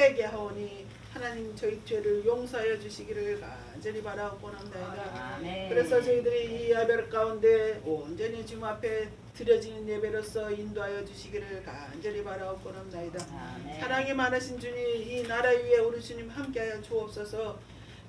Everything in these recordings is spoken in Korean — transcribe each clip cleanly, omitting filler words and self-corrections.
회개하오니 하나님 저희 죄를 용서하여 주시기를 간절히 바라옵고나이다. 그래서 저희들이 이 예배 가운데 온전히 주님 앞에 드려지는 예배로서 인도하여 주시기를 간절히 바라옵고나이다. 사랑이 많으신 주님, 이 나라 위에 우리 주님 함께하여 주옵소서.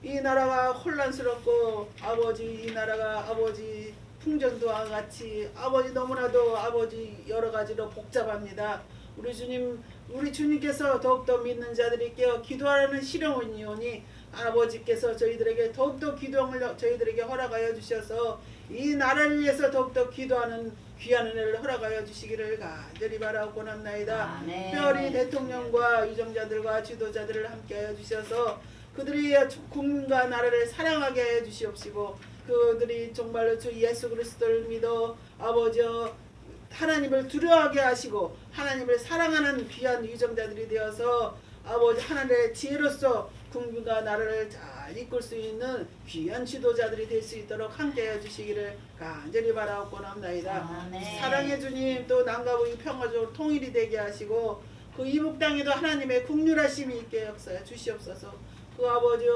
이 나라가 혼란스럽고 아버지, 이 나라가 아버지 풍전도와 같이 아버지 너무나도 아버지 여러 가지로 복잡합니다. 우리 주님, 우리 주님께서 더욱더 믿는 자들이 깨어 기도하는 시령이오니 아버지께서 저희들에게 더욱더 기도를 저희들에게 허락하여 주셔서 이 나라를 위해서 더욱더 기도하는 귀한 은혜를 허락하여 주시기를 간절히 바라옵고나이다. 특별히 대통령과 유정자들과 지도자들을 함께하여 주셔서 그들이 국민과 나라를 사랑하게 해 주시옵시고 그들이 정말로 주 예수 그리스도를 믿어 아버지 하나님을 두려워하게 하시고 하나님을 사랑하는 귀한 유정자들이 되어서 아버지 하나님의 지혜로서 국민과 나라를 잘 이끌 수 있는 귀한 지도자들이 될 수 있도록 함께해 주시기를 간절히 바라옵고나이다. 사랑의 주님, 또 남과 북이 평화적으로 통일이 되게 하시고 그 이북 땅에도 하나님의 국률하심이 있게 역사해 주시옵소서. 그 아버지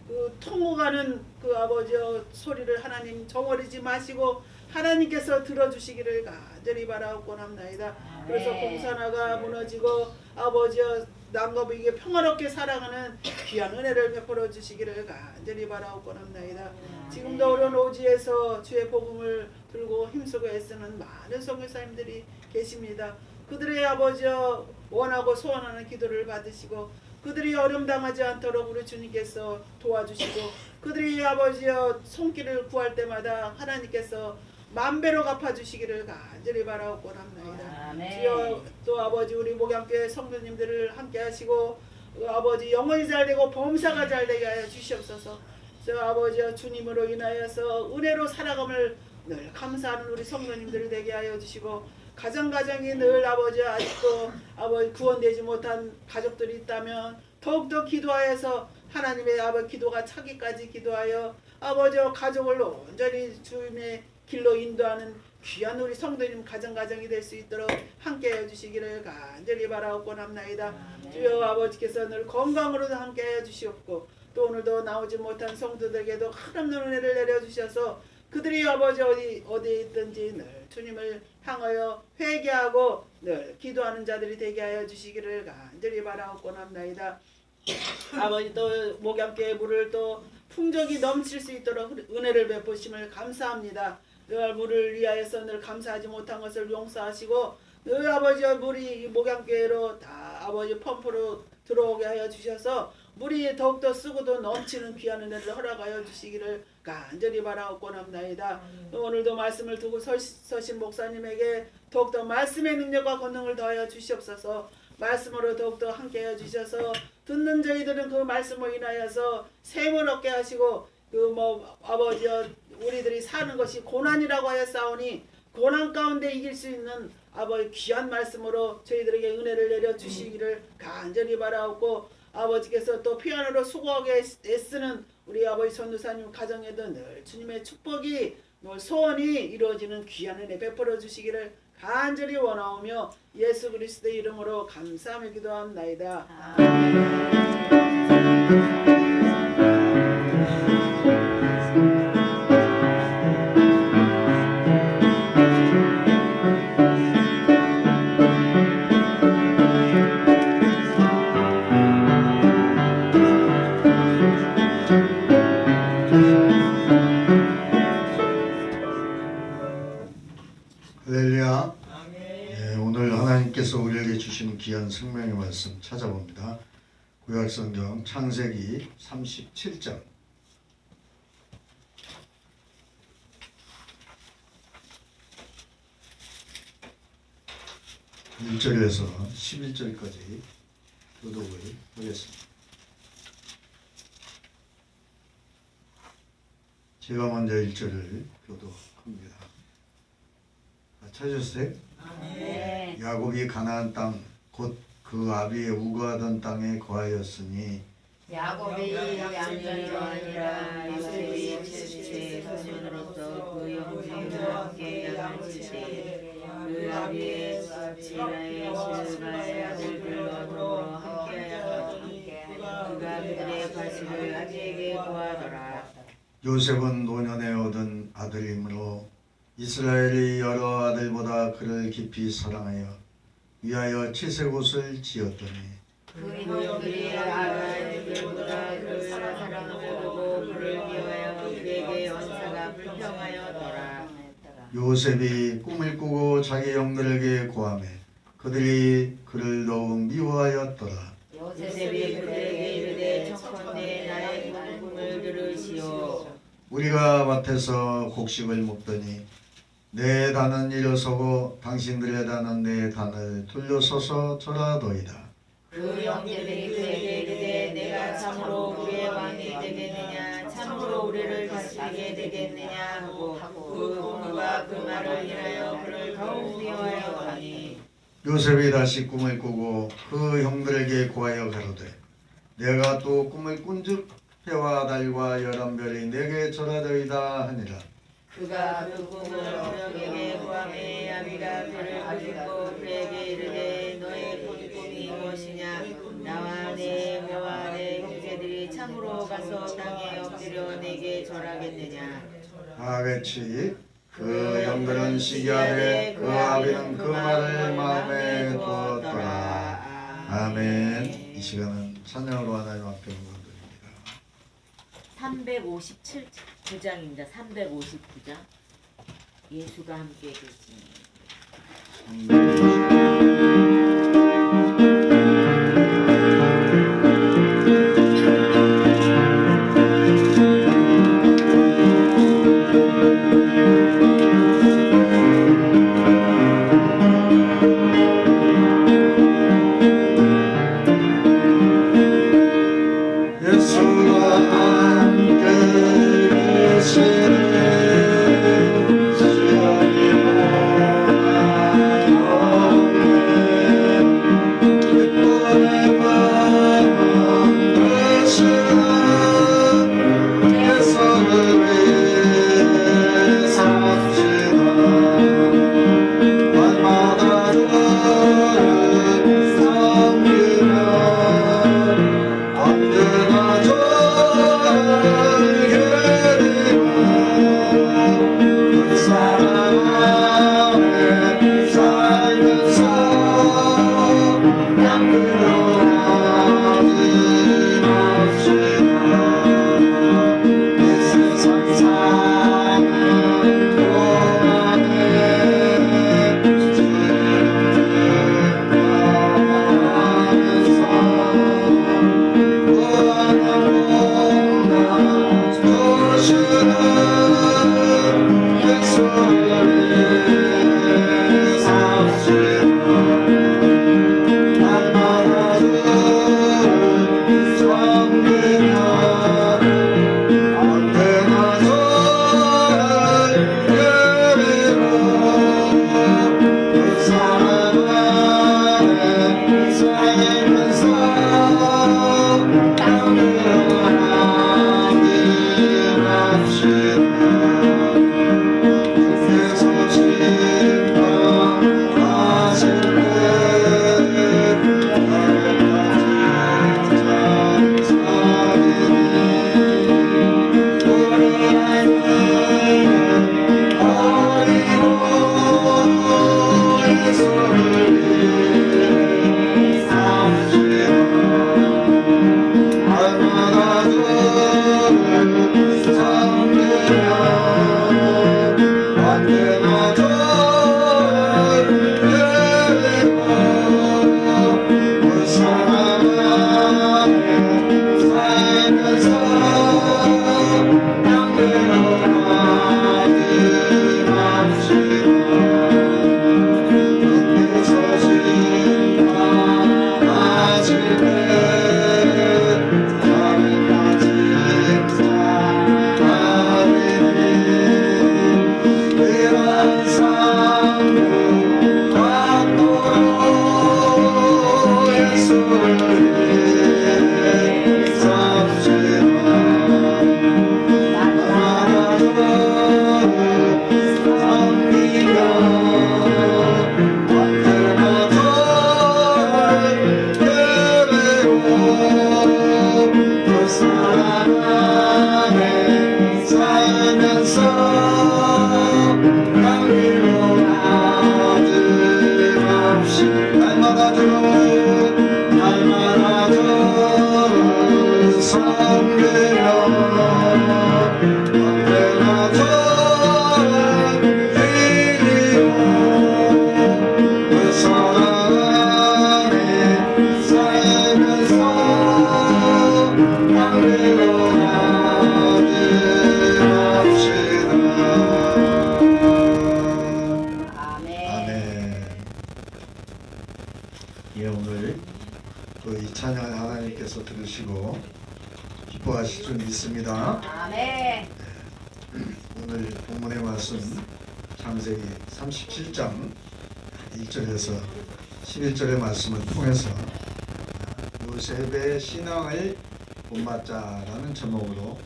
그 통곡하는 그 아버지 소리를 하나님 저버리지 마시고 하나님께서 들어주시기를 간절히 바라옵고나이다. 그래서 공산화가 무너지고 아버지 남과 북에게 평화롭게 살아가는 귀한 은혜를 베풀어 주시기를 간절히 바라옵고나이다. 지금도 어려운 오지에서 주의 복음을 들고 힘쓰고 애쓰는 많은 선교사님들이 계십니다. 그들의 아버지 원하고 소원하는 기도를 받으시고 그들이 어려움 당하지 않도록 우리 주님께서 도와주시고 그들이 아버지 손길을 구할 때마다 하나님께서 만배로 갚아주시기를 간절히 바라옵고나이다. 주여, 또 아버지 우리 목양교회 성도님들을 함께하시고 아버지 영혼이 잘되고 범사가 잘되게 하여 주시옵소서. 저 아버지 주님으로 인하여서 은혜로 살아감을 늘 감사하는 우리 성도님들 되게 하여 주시고 가정이 늘 아버지 아직도 아버지 구원되지 못한 가족들이 있다면 더욱더 기도하여서 하나님의 아버지 기도가 차기까지 기도하여 아버지 가족을 온전히 주님의 길로 인도하는 귀한 우리 성도님 가정이 될 수 있도록 함께해 주시기를 간절히 바라옵고나이다. 주여 아버지께서 늘 건강으로도 함께해 주시옵고 또 오늘도 나오지 못한 성도들에게도 한없는 은혜를 내려주셔서 그들이 아버지 어디에 있든지 늘 주님을 향하여 회개하고 늘 기도하는 자들이 되게 하여 주시기를 간절히 바라옵고나이다. 아버지 또 목양교회 물을 또 풍족이 넘칠 수 있도록 은혜를 베푸심을 감사합니다. 늘 물을 위하여서 늘 감사하지 못한 것을 용서하시고 늘 아버지 물이 목양교회로 다 아버지 펌프로 들어오게 하여 주셔서 물이 더욱더 쓰고도 넘치는 귀한 은혜를 허락하여 주시기를 간절히 바라옵고나이다. 오늘도 말씀을 두고 서신 목사님에게 더욱더 말씀의 능력과 권능을 더하여 주시옵소서. 말씀으로 더욱더 함께해 주셔서 듣는 저희들은 그 말씀으로 인하여서 샘을 얻게 하시고 그 아버지 우리들이 사는 것이 고난이라고 하였사오니 고난 가운데 이길 수 있는 아버지 귀한 말씀으로 저희들에게 은혜를 내려 주시기를 간절히 바라옵고 아버지께서 또 피아노로 수고하게 애쓰는 우리 아버지 전도사님 가정에도 늘 주님의 축복이 늘 소원이 이루어지는 귀한 은혜 베풀어 주시기를 간절히 원하오며 예수 그리스도의 이름으로 감사하며 기도합나이다. 할렐루야. 오늘 하나님께서 우리에게 주시는 귀한 생명의 말씀 찾아봅니다. 구약성경 창세기 37장 1절에서 11절까지 교독을 하겠습니다. 제가 먼저 1절을 교독합니다. 찾으셨어요? 네. 야곱이 가나안 땅 곧 그 아비의 우거하던 땅에 거하였으니 야곱이 양자가 아니라 요셉이 칠세 소년으로서 그 형제와 함께 양을 치되 그 아비의 지라의 실바의 아들들과 더불어 함께하여 아버지를 아비에게 구하더라. 요셉은 노년에 얻은 아들이므로 이스라엘이 여러 아들보다 그를 깊이 사랑하여 위하여 칠색옷을 지었더니 그 형들이 아들보다 그를 사랑하고 그를 미워하여 그에게 언사가 불평하여더라. 요셉이 꿈을 꾸고 자기 형들에게 고하매 그들이 그를 더욱 미워하였더라. 요셉이 그들에게 이르되 청컨대 나의 꿈을 들으시오. 우리가 밭에서 곡식을 먹더니 내 단은 일어서고 당신들의 단은 내 단을 둘러서서 절하더이다. 그 형제들이 그에게 이르되 내가 참으로 우리의 왕이 되겠느냐 참으로 우리를 다스리게 되겠느냐 하고 그 꿈과 그 말을 인하여 그를 더욱 미워하였더니 요셉이 다시 꿈을 꾸고 그 형들에게 고하여 가로되 내가 또 꿈을 꾼즉 해와 달과 열한 별이 내게 절하더이다 하니라. 그가 그 꿈을 형에게 구하매 아비가 그를 듣고 그에게 이르되 너의 본 꿈이 무엇이냐 나와 내 모와 내 형제들이 참으로 가서 땅에 엎드려 내게 절하겠느냐. 다 같이 그 형들은 시기하되 그 아비는 그 말을 마음에 두었더라. 아멘. 이 시간은 찬양으로 하나님 앞에 올려드립니다. 357구장입니다. 359장. 예수가 함께 계시니. 예수와 함께 계시네 시간이 모나요 섬기며 언제나 전해드리오 그 사랑 안에 살면서 하늘로 나아갑시다. 아멘. 예, 오늘 또 이 찬양을 하나님께서 들으시고 기뻐하실 줄 믿습니다. 아멘. 오늘 본문의 말씀 창세기 37장 1절에서 11절의 말씀을 통해서 요셉의 신앙을 본받자라는 제목으로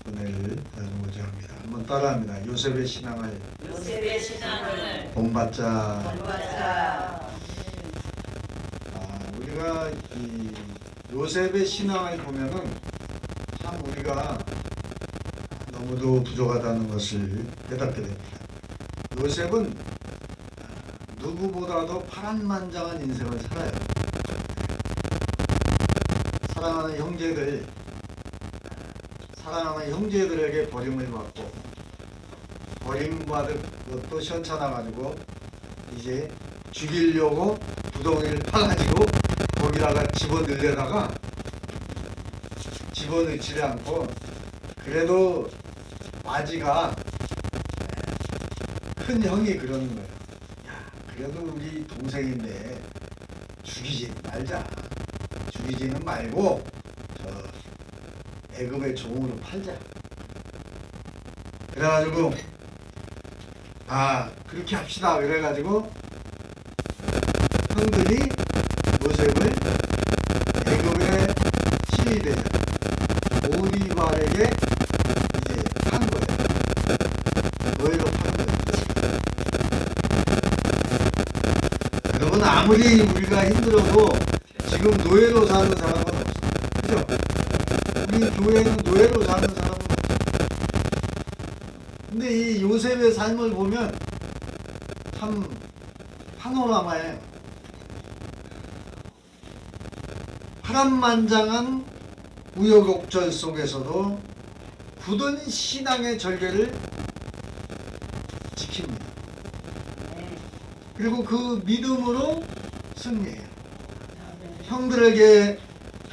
은혜를 나누고자 합니다. 한번 따라합니다. 요셉의 신앙을 본받자. 우리가 이 요셉의 신앙을 보면은 참 우리가 너무도 부족하다는 것을 깨닫게 됩니다. 요셉은 누구보다도 파란만장한 인생을 살아요. 사랑하는 형제들에게 버림을 받고 버림받은 것도 시원찮아가지고 이제 죽이려고 부동이를 파가지고 거기다가 집어넣으려다가 집어넣지를 않고 그래도 아지가 큰 형이 그러는 거예요. 야, 그래도 우리 동생인데 죽이지 말자. 죽이지는 말고 저 애굽의 종으로 팔자. 그래가지고 그렇게 합시다. 그래가지고 형들이 요셉을 애굽의 시위대장 보디발에게 이제 판 거예요. 노예로 판 거예요. 여러분, 아무리 우리가 힘들어도 지금 노예로 사는 사람은 없어. 그죠? 우리 교회는 노예로 사는 사람은 없어. 근데 이 요셉의 삶을 보면 참 파노라마예요. 파란만장한 우여곡절 속에서도 굳은 신앙의 절개를 지킵니다. 그리고 그 믿음으로 승리해요. 형들에게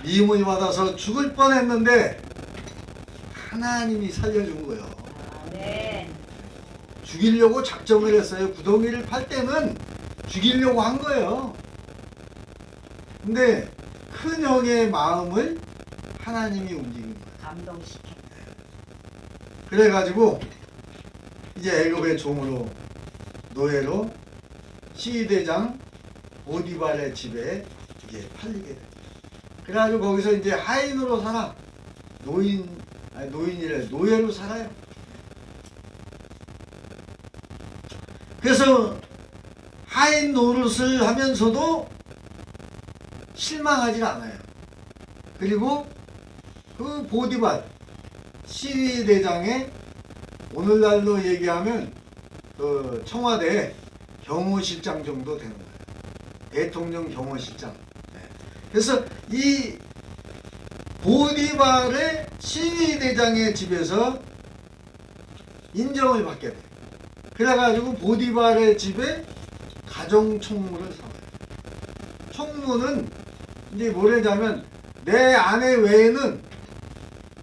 미움을 받아서 죽을 뻔했는데 하나님이 살려준 거예요. 죽이려고 작정을 했어요. 구덩이를 팔 때는 죽이려고 한 거예요. 근데 큰 형의 마음을 하나님이 움직인 거예요. 감동시켜. 그래가지고 이제 애굽의 종으로 노예로 시위대장 보디발의 집에 이제 팔리게 돼요. 그래가지고 거기서 이제 하인으로 살아. 노예로 살아요. 그래서 하인 노릇을 하면서도 실망하지 않아요. 그리고 그 보디발 시위대장의 오늘날로 얘기하면 그 청와대 경호실장 정도 되는 거예요. 대통령 경호실장. 그래서 이 보디발의 시위대장의 집에서 인정을 받게 돼요. 그래가지고 보디발의 집에 가정총무를 삼아요. 총무는 이제 뭐냐면 내 아내 외에는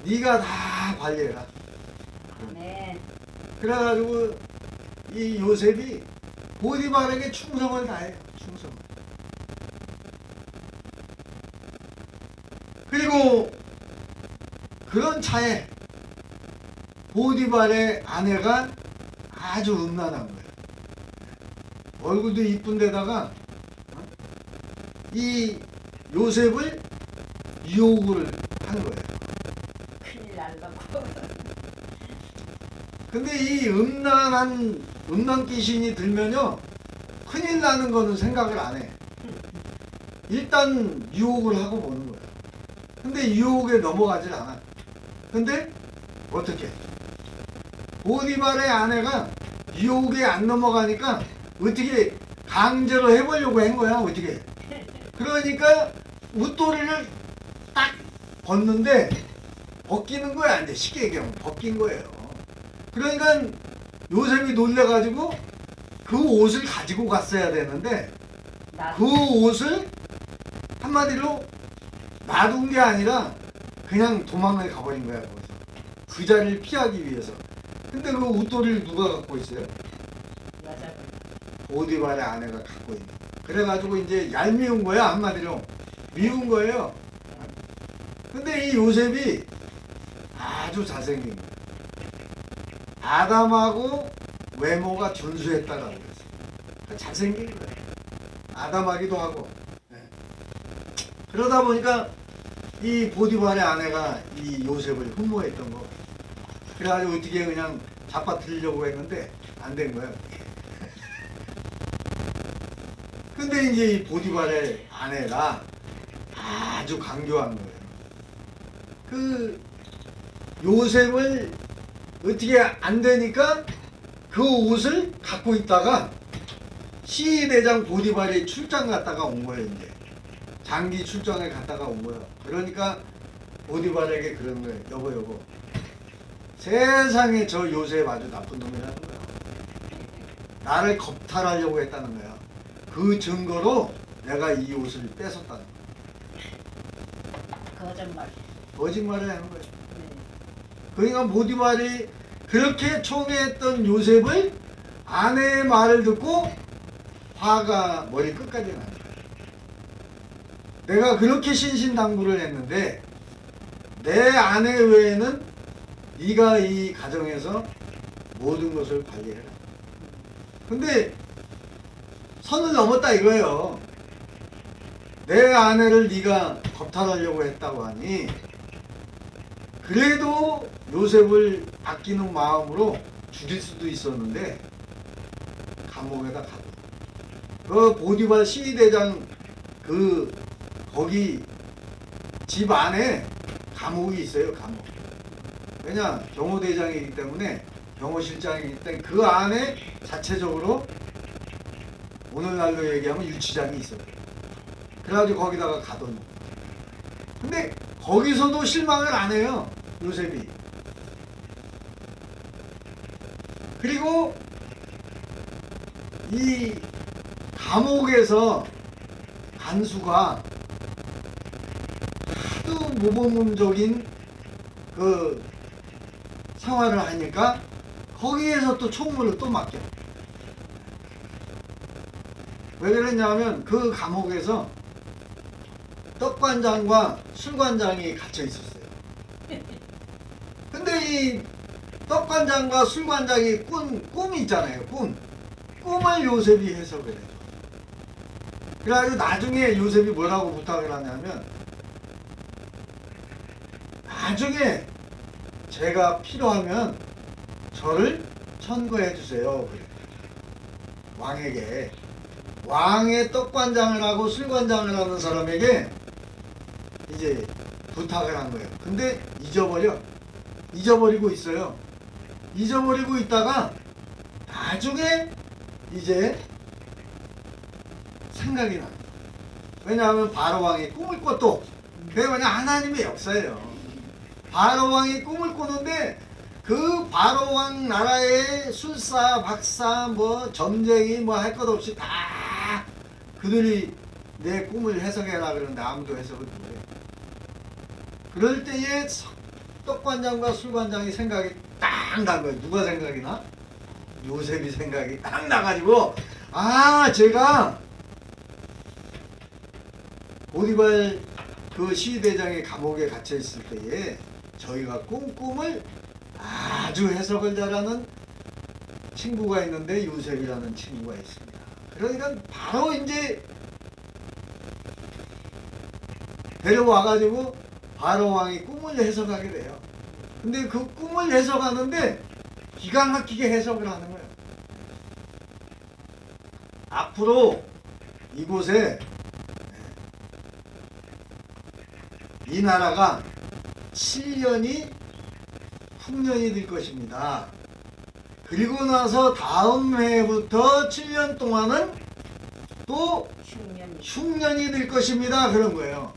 네가 다 관리해라. 아멘. 그래가지고 이 요셉이 보디발에게 충성을 다해요. 충성. 그리고 그런 차에 보디발의 아내가 아주 음란한 거예요. 얼굴도 이쁜 데다가 이 요셉을 유혹을 한 거예요. 큰일 날라고. 근데 이 음란 귀신이 들면요, 큰일 나는 거는 생각을 안 해. 일단 유혹을 하고 보는 거예요. 근데 유혹에 넘어가질 않아. 근데 어떻게? 보디발의 아내가 유혹에 안 넘어가니까 어떻게 강제로 해보려고 한 거야. 어떻게? 그러니까 웃도리를 딱 벗는데 벗기는 거야. 이제 쉽게 얘기하면 벗긴 거예요. 그러니까 요셉이 놀래가지고 그 옷을 가지고 갔어야 되는데 그 옷을 한마디로 놔둔 게 아니라 그냥 도망을 가버린 거야. 거기서 그 자리를 피하기 위해서. 근데 그 웃도리를 누가 갖고 있어요? 보디발의 아내가 갖고 있는. 그래가지고 이제 얄미운 거야. 한마디로 미운 거예요. 근데 이 요셉이 아주 잘생긴 거예요. 아담하고 외모가 준수했다라고 그랬어요. 잘생긴 거예요. 아담하기도 하고. 네. 그러다 보니까 이 보디발의 아내가 이 요셉을 흠모했던 거. 그래가지고 어떻게 그냥 잡아들이려고 했는데 안 된 거예요. 근데 이제 이 보디발의 아내가 아주 강교한 거예요. 그 요셉을 어떻게 안 되니까 그 옷을 갖고 있다가 시대장 보디발이 출장 갔다가 온 거예요. 이제 장기 출장에 갔다가 온 거예요. 그러니까 보디발에게 그런 거예요. 여보 세상에 저 요셉 아주 나쁜 놈이라는 거야. 나를 겁탈하려고 했다는 거야. 그 증거로 내가 이 옷을 뺏었다는 거야. 거짓말을 하는 거예요. 그러니까 보디발이 그렇게 총애했던 요셉을 아내의 말을 듣고 화가 머리 끝까지 나요. 내가 그렇게 신신당부를 했는데 내 아내 외에는 네가 이 가정에서 모든 것을 관리해라. 근데 선을 넘었다 이거예요. 내 아내를 네가 겁탈하려고 했다고 하니 그래도 요셉을 아끼는 마음으로 죽일 수도 있었는데 감옥에다 가둬. 그 보디발 시대장 그 거기 집 안에 감옥이 있어요. 감옥. 왜냐 경호대장이기 때문에 경호실장이기 때문에 그 안에 자체적으로 오늘날로 얘기하면 유치장이 있어요. 그래가지고 거기다가 가둬놓고. 근데 거기서도 실망을 안 해요. 요셉이. 그리고 이 감옥에서 간수가 하도 모범적인 그 생활을 하니까 거기에서 또 총무를 또 맡겨. 왜 그랬냐면 그 감옥에서 떡관장과 술관장이 갇혀 있었어요. 근데 이 떡관장과 술관장이 꿈이 있잖아요. 꿈을 요셉이 해석을 해요. 그래가지고 나중에 요셉이 뭐라고 부탁을 하냐면 나중에 제가 필요하면 저를 천거해 주세요. 그래. 왕에게. 왕의 떡관장을 하고 술관장을 하는 사람에게 이제 부탁을 한 거예요. 근데 잊어버리고 있어요. 잊어버리고 있다가 나중에 이제 생각이 나요. 왜냐하면 바로왕이 꿈을 꿨도 그게 뭐냐 하나님의 역사예요. 바로왕이 꿈을 꾸는데 그 바로왕 나라의 술사, 박사, 뭐 점쟁이 뭐 할 것 없이 다 그들이 내 꿈을 해석해라 그러는데 아무도 해석을 못해. 그럴 때에 떡관장과 술관장이 생각이 딱 난 거예요. 누가 생각이 나? 요셉이 생각이 딱 나가지고 제가 보디발 그 시대장의 감옥에 갇혀 있을 때에 저희가 꿈을 아주 해석을 잘하는 친구가 있는데 요셉이라는 친구가 있습니다. 그러니까 바로 이제 데려와가지고 바로왕이 꿈을 해석하게 돼요. 근데 그 꿈을 해석하는데 기가 막히게 해석을 하는 거예요. 앞으로 이곳에 이 나라가 7년이 흉년이 될 것입니다. 그리고 나서 다음 해부터 7년 동안은 또 흉년이 될 것입니다. 그런 거예요.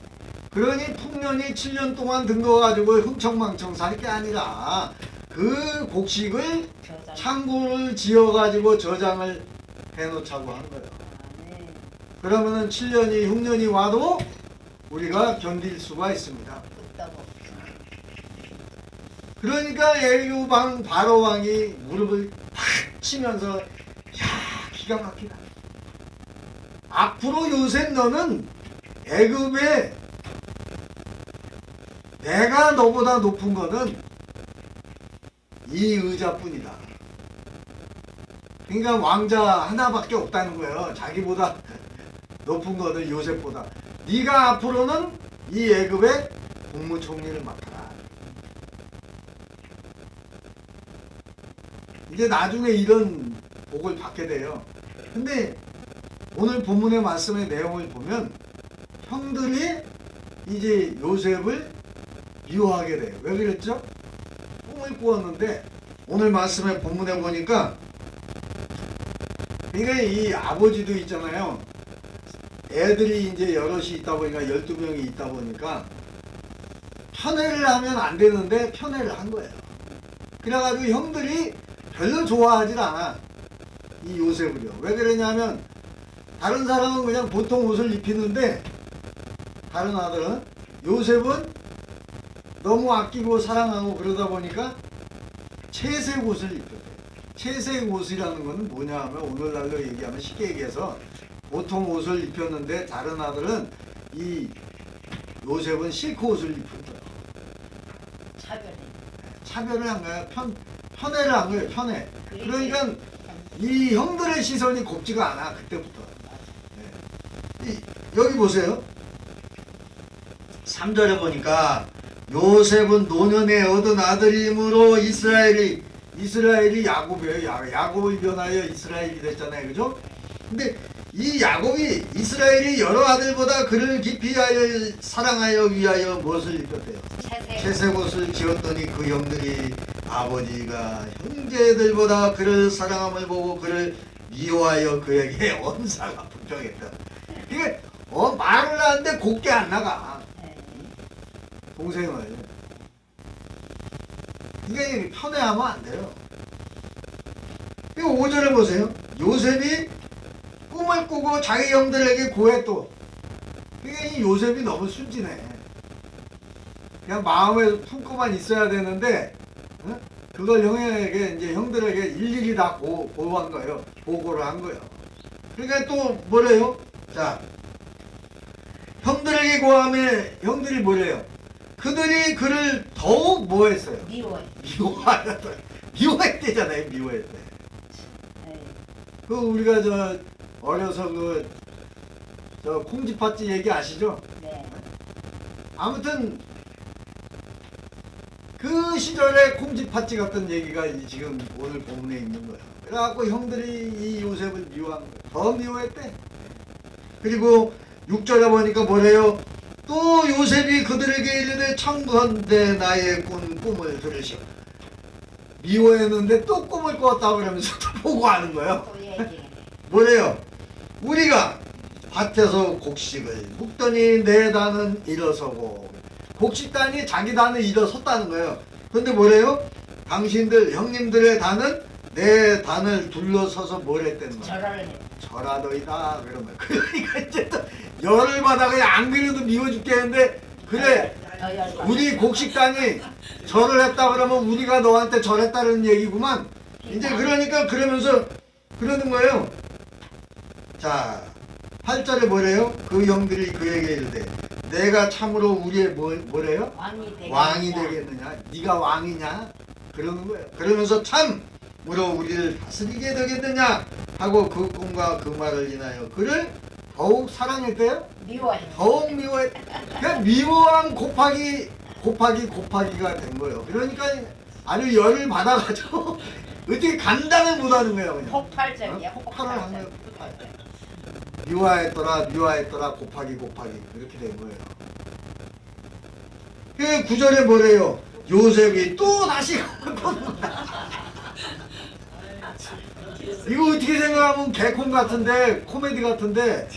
그러니 풍년이 7년 동안 든 거 가지고 흥청망청 살 게 아니라 그 곡식을 창고를 지어 가지고 저장을 해놓자고 한 거예요. 그러면은 7년이 흉년이 와도 우리가 견딜 수가 있습니다. 그러니까 애굽왕 바로왕이 무릎을 탁 치면서 야, 기가 막히다. 앞으로 요셉 너는 애굽에 내가 너보다 높은 거는 이 의자뿐이다. 그러니까 왕자 하나밖에 없다는 거예요. 자기보다 높은 거는 요셉보다. 네가 앞으로는 이 애굽의 국무총리를 맡아라. 이제 나중에 이런 복을 받게 돼요. 근데 오늘 본문의 말씀의 내용을 보면 형들이 이제 요셉을 미워하게 돼요. 왜 그랬죠? 꿈을 꾸었는데 오늘 말씀의 본문에 보니까 그러니까 이 아버지도 있잖아요. 애들이 이제 여럿이 있다 보니까 12명이 있다 보니까 편애를 하면 안 되는데 편애를 한 거예요. 그래가지고 형들이 별로 좋아하질 않아. 이 요셉을요. 왜 그러냐면 다른 사람은 그냥 보통 옷을 입히는데 다른 아들은 요셉은 너무 아끼고 사랑하고 그러다 보니까 채색 옷을 입혔대요. 채색 옷이라는 건 뭐냐 하면 오늘날로 얘기하면 쉽게 얘기해서 보통 옷을 입혔는데 다른 아들은 이 요셉은 실크 옷을 입은 거예요. 차별을 한 거야. 편애를 한 거예요. 편애. 그러니까 이 형들의 시선이 곱지가 않아. 그때부터. 네. 여기 보세요. 3절에 보니까 요셉은 노년에 얻은 아들이므로 이스라엘이 야곱이에요. 야곱을 변하여 이스라엘이 됐잖아요. 그죠? 근데 이 야곱이 이스라엘이 여러 아들보다 그를 깊이 사랑하여 위하여 무엇을 입혔대요? 채색 옷을 지었더니 그 형들이 아버지가 형제들보다 그를 사랑함을 보고 그를 미워하여 그에게 언사가 불평했다. 이게 말을 하는데 곱게 안 나가. 동생을. 이게 편애하면 안 돼요. 이거 5절에 보세요. 요셉이 꿈을 꾸고 자기 형들에게 고했또. 이게 이 요셉이 너무 순진해. 그냥 마음에 품고만 있어야 되는데 그걸 형들에게 일일이 다 보고한 거예요. 보고를 한 거예요. 그러니까 또 뭐래요? 자, 형들에게 고함에 형들이 뭐래요? 그들이 그를 더욱 뭐 했어요? 미워했대잖아요. 미워했대. 그 우리가 어려서 저 콩쥐팥쥐 얘기 아시죠? 네. 아무튼 그 시절에 콩쥐팥쥐 같은 얘기가 지금 오늘 본문에 있는 거야. 그래갖고 형들이 이 요셉을 미워한 거야. 더 미워했대. 그리고 6절에 보니까 뭐래요? 또 요셉이 그들에게 이르되 청컨대 나의 꿈을 들으시오. 미워했는데 또 꿈을 꿨다 그러면서 또 보고하는 거예요. 뭐래요? 우리가 밭에서 곡식을 묵더니 내 단은 일어서고, 곡식단이 자기 단을 일어섰다는 거예요. 근데 뭐래요? 당신들 형님들의 단은 내 단을 둘러서서 뭘 했다는 거예요? 절하더이다. 그러면 그러니까 이제 또 열을 받아 그냥 안 그래도 미워 죽겠는데, 그래 우리 곡식단이 절을 했다 그러면 우리가 너한테 절했다는 얘기구만. 이제 그러니까 그러면서 그러는 거예요. 자, 8절에 뭐래요? 그 형들이 그에게 이르되 내가 참으로 우리의 뭐래요? 왕이 되겠느냐? 네가 왕이냐? 그러는 거예요. 그러면서 참으로 우리를 다스리게 되겠느냐? 하고 그 꿈과 그 말을 인하여 그를 더욱 사랑했대요? 더욱 미워했대. 그러니까 미워함 곱하기가 된 거예요. 그러니까 아주 열을 받아가지고 어떻게 감당을 못하는 거예요. 그냥. 폭발적이야. 폭발을 한 거예요. 미워했더라 곱하기 그렇게 된 거예요. 그 9절에 뭐래요? 요셉이 또 다시 이거 어떻게 생각하면 개콘 같은데, 코미디 같은데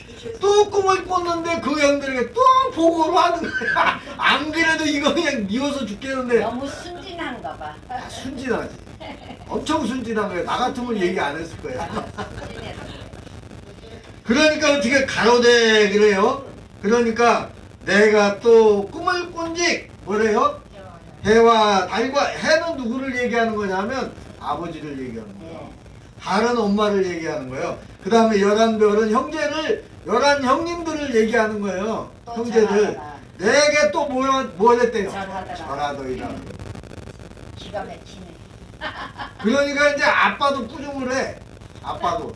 또 꿈을 꿨는데 그 형들에게 또 보고를 하는 거야. 안 그래도 이거 그냥 미워서 죽겠는데. 너무 순진한가 봐. 순진하지. 엄청 순진한 거야. 나 같으면 얘기 안 했을 거야. 그러니까 어떻게 가로되 그래요? 그러니까 내가 또 꿈을 꾼직 뭐래요? 해와 달과 해는 누구를 얘기하는 거냐면 아버지를 얘기하는 거예요. 달은 엄마를 얘기하는 거예요. 그 다음에 11별은 형제를 11형님들을 얘기하는 거예요. 형제들. 내게 또 뭐 했대요? 절하더이라. 기가 막히네. 그러니까 이제 아빠도 꾸중을 해. 아빠도.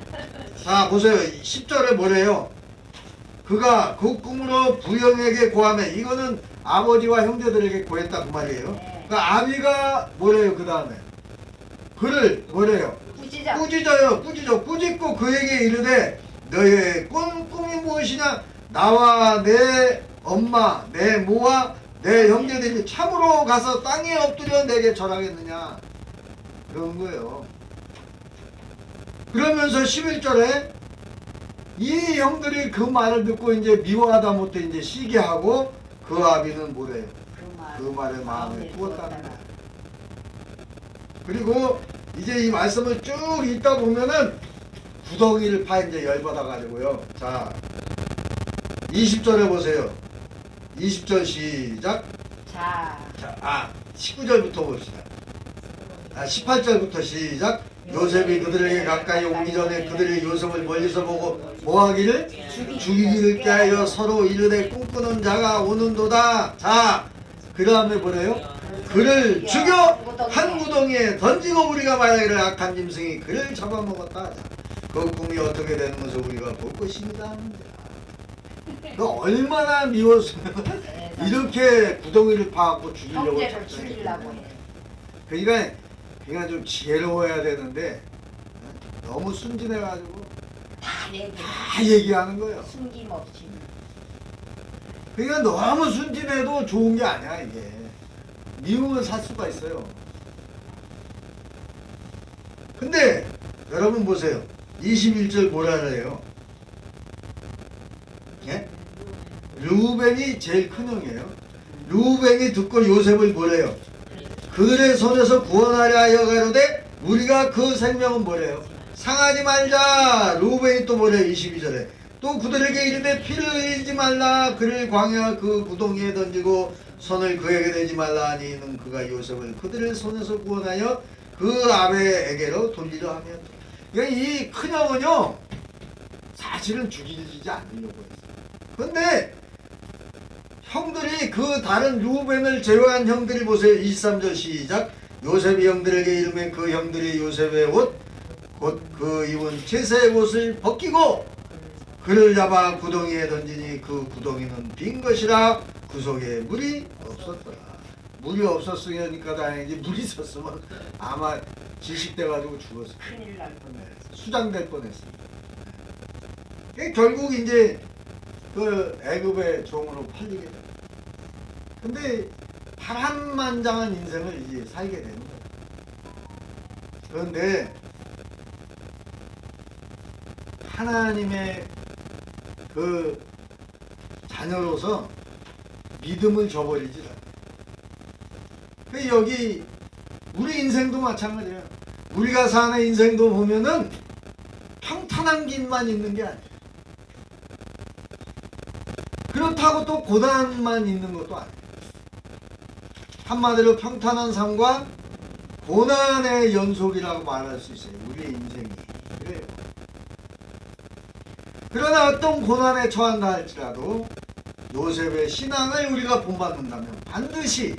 자 보세요. 10절에 뭐래요? 그가 그 꿈으로 부영에게 고하매. 이거는 아버지와 형제들에게 고했다 그 말이에요. 그러니까 아비가 뭐래요 그 다음에? 그를 뭐래요? 꾸짖어요. 꾸짖고 그에게 이르되 너의 꿈이 무엇이냐? 나와 내 엄마 내 모와 내 형제들이 참으로 가서 땅에 엎드려 내게 절하겠느냐? 그런 거예요. 그러면서 11절에 이 형들이 그 말을 듣고 이제 미워하다 못해 이제 시기하고 그 아비는 뭐래요? 그 말에 마음에 두었다는 거예요. 그리고 이제 이 말씀을 쭉 읽다 보면은 구덩이를 파 이제 열받아 가지고요. 자 20절에 보세요. 20절 시작. 19절부터 봅시다. 18절부터 시작. 요셉이 그들에게 가까이 오기 전에 그들이 요셉을 멀리서 보고 뭐하기를? 죽이기를 깨하여 서로 이르되 꿈꾸는 자가 오는도다. 자, 그 다음에 뭐래요? 그를 죽여 한 구덩이에 던지고 우리가 말하기를 악한 짐승이 그를 잡아먹었다. 자, 그 꿈이 어떻게 되는 것을 우리가 볼 것입니다. 너 얼마나 미웠으면 이렇게 구덩이를 파갖고 죽이려고 형제를 죽이려고 해. 그러니까 좀 지혜로워야 되는데 너무 순진해가지고 다 얘기하는 거예요. 숨김없이. 그러니까 너무 순진해도 좋은 게 아니야 이게. 미우면 살 수가 있어요. 근데 여러분 보세요. 21절 뭐라 그래요? 예? 르우벤이 제일 큰 형이에요. 르우벤이 듣고 요셉을 뭐래요? 그들의 손에서 구원하려 하여 가로되 우리가 그 생명은 뭐래요? 상하지 말자. 르우벤이 또 뭐래요? 22절에 또 그들에게 이르되 피를 흘리지 말라. 그를 광야 그 구덩이에 던지고 손을 그에게 대지 말라 하니 이는 그가 요셉을 그들의 손에서 구원하여 그 아베에게로 돌리려 하며. 그러니까 이 큰형은요 사실은 죽이지 않으려고 했어요. 근데 형들이 그 다른 루벤을 제외한 형들이 보세요. 23절 시작. 요셉이 형들에게 이르면 그 형들이 요셉의 옷 곧 그 입은 채새의 옷을 벗기고 그를 잡아 구덩이에 던지니 그 구덩이는 빈 것이라 그 속에 물이 없었더라. 물이 없었으니까 다행이지 물이 있었으면 아마 질식돼가지고 죽었을 거예요. 큰일 날 뻔했어. 수장될 뻔했습니다. 결국 이제 그 애굽의 종으로 팔리게 돼요. 근데 파란만장한 인생을 이제 살게 되는 거예요. 그런데 하나님의 그 자녀로서 믿음을 저버리지 않아요. 그 여기 우리 인생도 마찬가지예요. 우리가 사는 인생도 보면은 평탄한 길만 있는 게 아니에요. 그렇다고 또 고난만 있는 것도 아니에요. 한마디로 평탄한 삶과 고난의 연속이라고 말할 수 있어요. 우리의 인생이. 그래요. 그러나 어떤 고난에 처한다 할지라도 요셉의 신앙을 우리가 본받는다면 반드시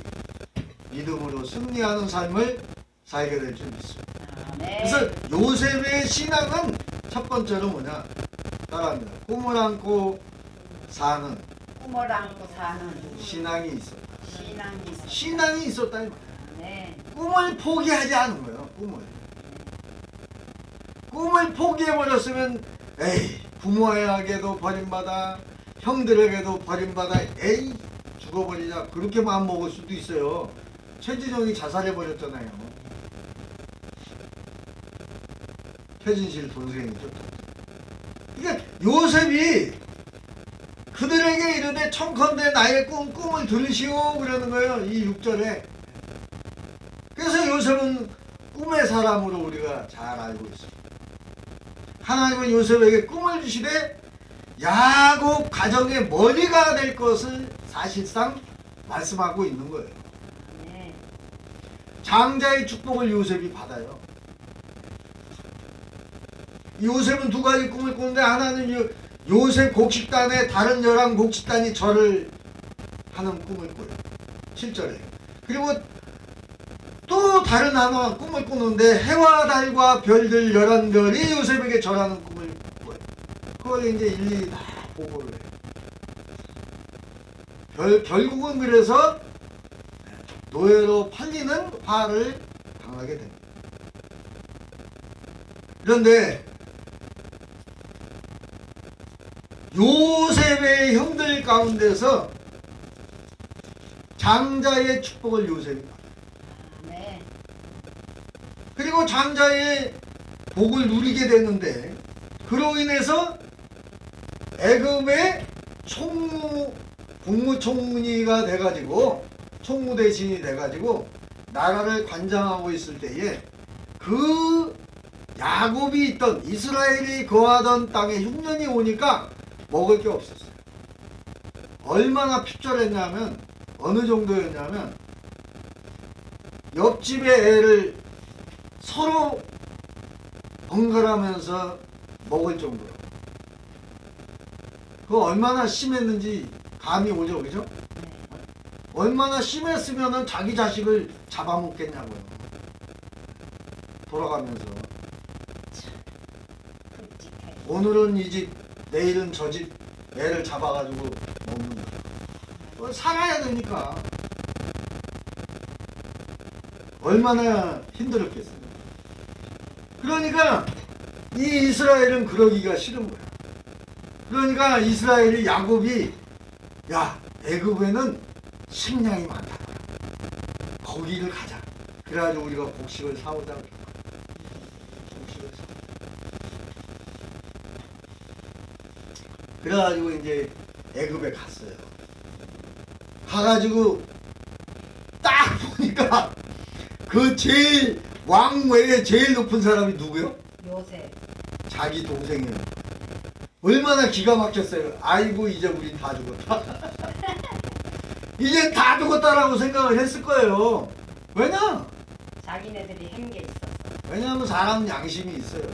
믿음으로 승리하는 삶을 살게 될 줄 믿습니다. 그래서 요셉의 신앙은 첫 번째로 뭐냐? 따라합니다. 꿈을 안고 사는 꿈을 안고 사는 신앙이 있었다. 신앙이 신앙이 있었다 이 말이에요. 네. 꿈을 포기하지 않은 거예요. 꿈을 포기해버렸으면 에이 부모에게도 버림받아 형들에게도 버림받아 에이 죽어버리자 그렇게 마음 먹을 수도 있어요. 최진영이 자살해버렸잖아요. 최진실 동생이죠. 그러니까 요셉이 그들에게 이르되 청컨대 나의 꿈을 들으시오 그러는 거예요. 이 6절에. 그래서 요셉은 꿈의 사람으로 우리가 잘 알고 있습니다. 하나님은 요셉에게 꿈을 주시되 야곱 가정의 머리가 될 것을 사실상 말씀하고 있는 거예요. 아멘. 장자의 축복을 요셉이 받아요. 요셉은 두 가지 꿈을 꾸는데 하나는 요셉 곡식단에 다른 11 곡식단이 절을 하는 꿈을 꿔요. 7절에. 그리고 또 다른 하나 꿈을 꾸는데 해와 달과 별들 11별이 요셉에게 절하는 꿈을 꿔요. 그걸 이제 일일이 다 보고를 해요. 결국은 그래서 노예로 팔리는 화를 당하게 됩니다. 그런데 요셉의 형들 가운데서 장자의 축복을 요셉이 받아요. 아멘. 그리고 장자의 복을 누리게 되는데 그로 인해서 애굽의 국무총리가 돼가지고 총무 대신이 돼가지고 나라를 관장하고 있을 때에 그 야곱이 있던 이스라엘이 거하던 땅에 흉년이 오니까 먹을 게 없었어요. 얼마나 핍절했냐면 어느 정도였냐면 옆집의 애를 서로 번갈아가면서 먹을 정도로. 그거 얼마나 심했는지 감이 오죠, 그죠? 얼마나 심했으면은 자기 자식을 잡아먹겠냐고요. 돌아가면서 끔찍해. 오늘은 이 집, 내일은 저 집 애를 잡아가지고 먹는 거예요. 살아야 되니까. 얼마나 힘들었겠어요. 그러니까 이 이스라엘은 그러기가 싫은 거야. 그러니까 이스라엘이 야곱이 야 애굽에는 식량이 많다. 거기를 가자. 그래가지고 우리가 곡식을 사오자. 곡식을 사. 그래가지고 이제 애굽에 갔어요. 가가지고 딱 보니까 그 제일 왕 외에 제일 높은 사람이 누구요? 요셉. 자기 동생이에요. 얼마나 기가 막혔어요. 아이고 이제 우린 다 죽었다. 이제 다 죽었다라고 생각을 했을 거예요. 왜냐? 자기네들이 한 게 있었어. 왜냐하면 사람은 양심이 있어요.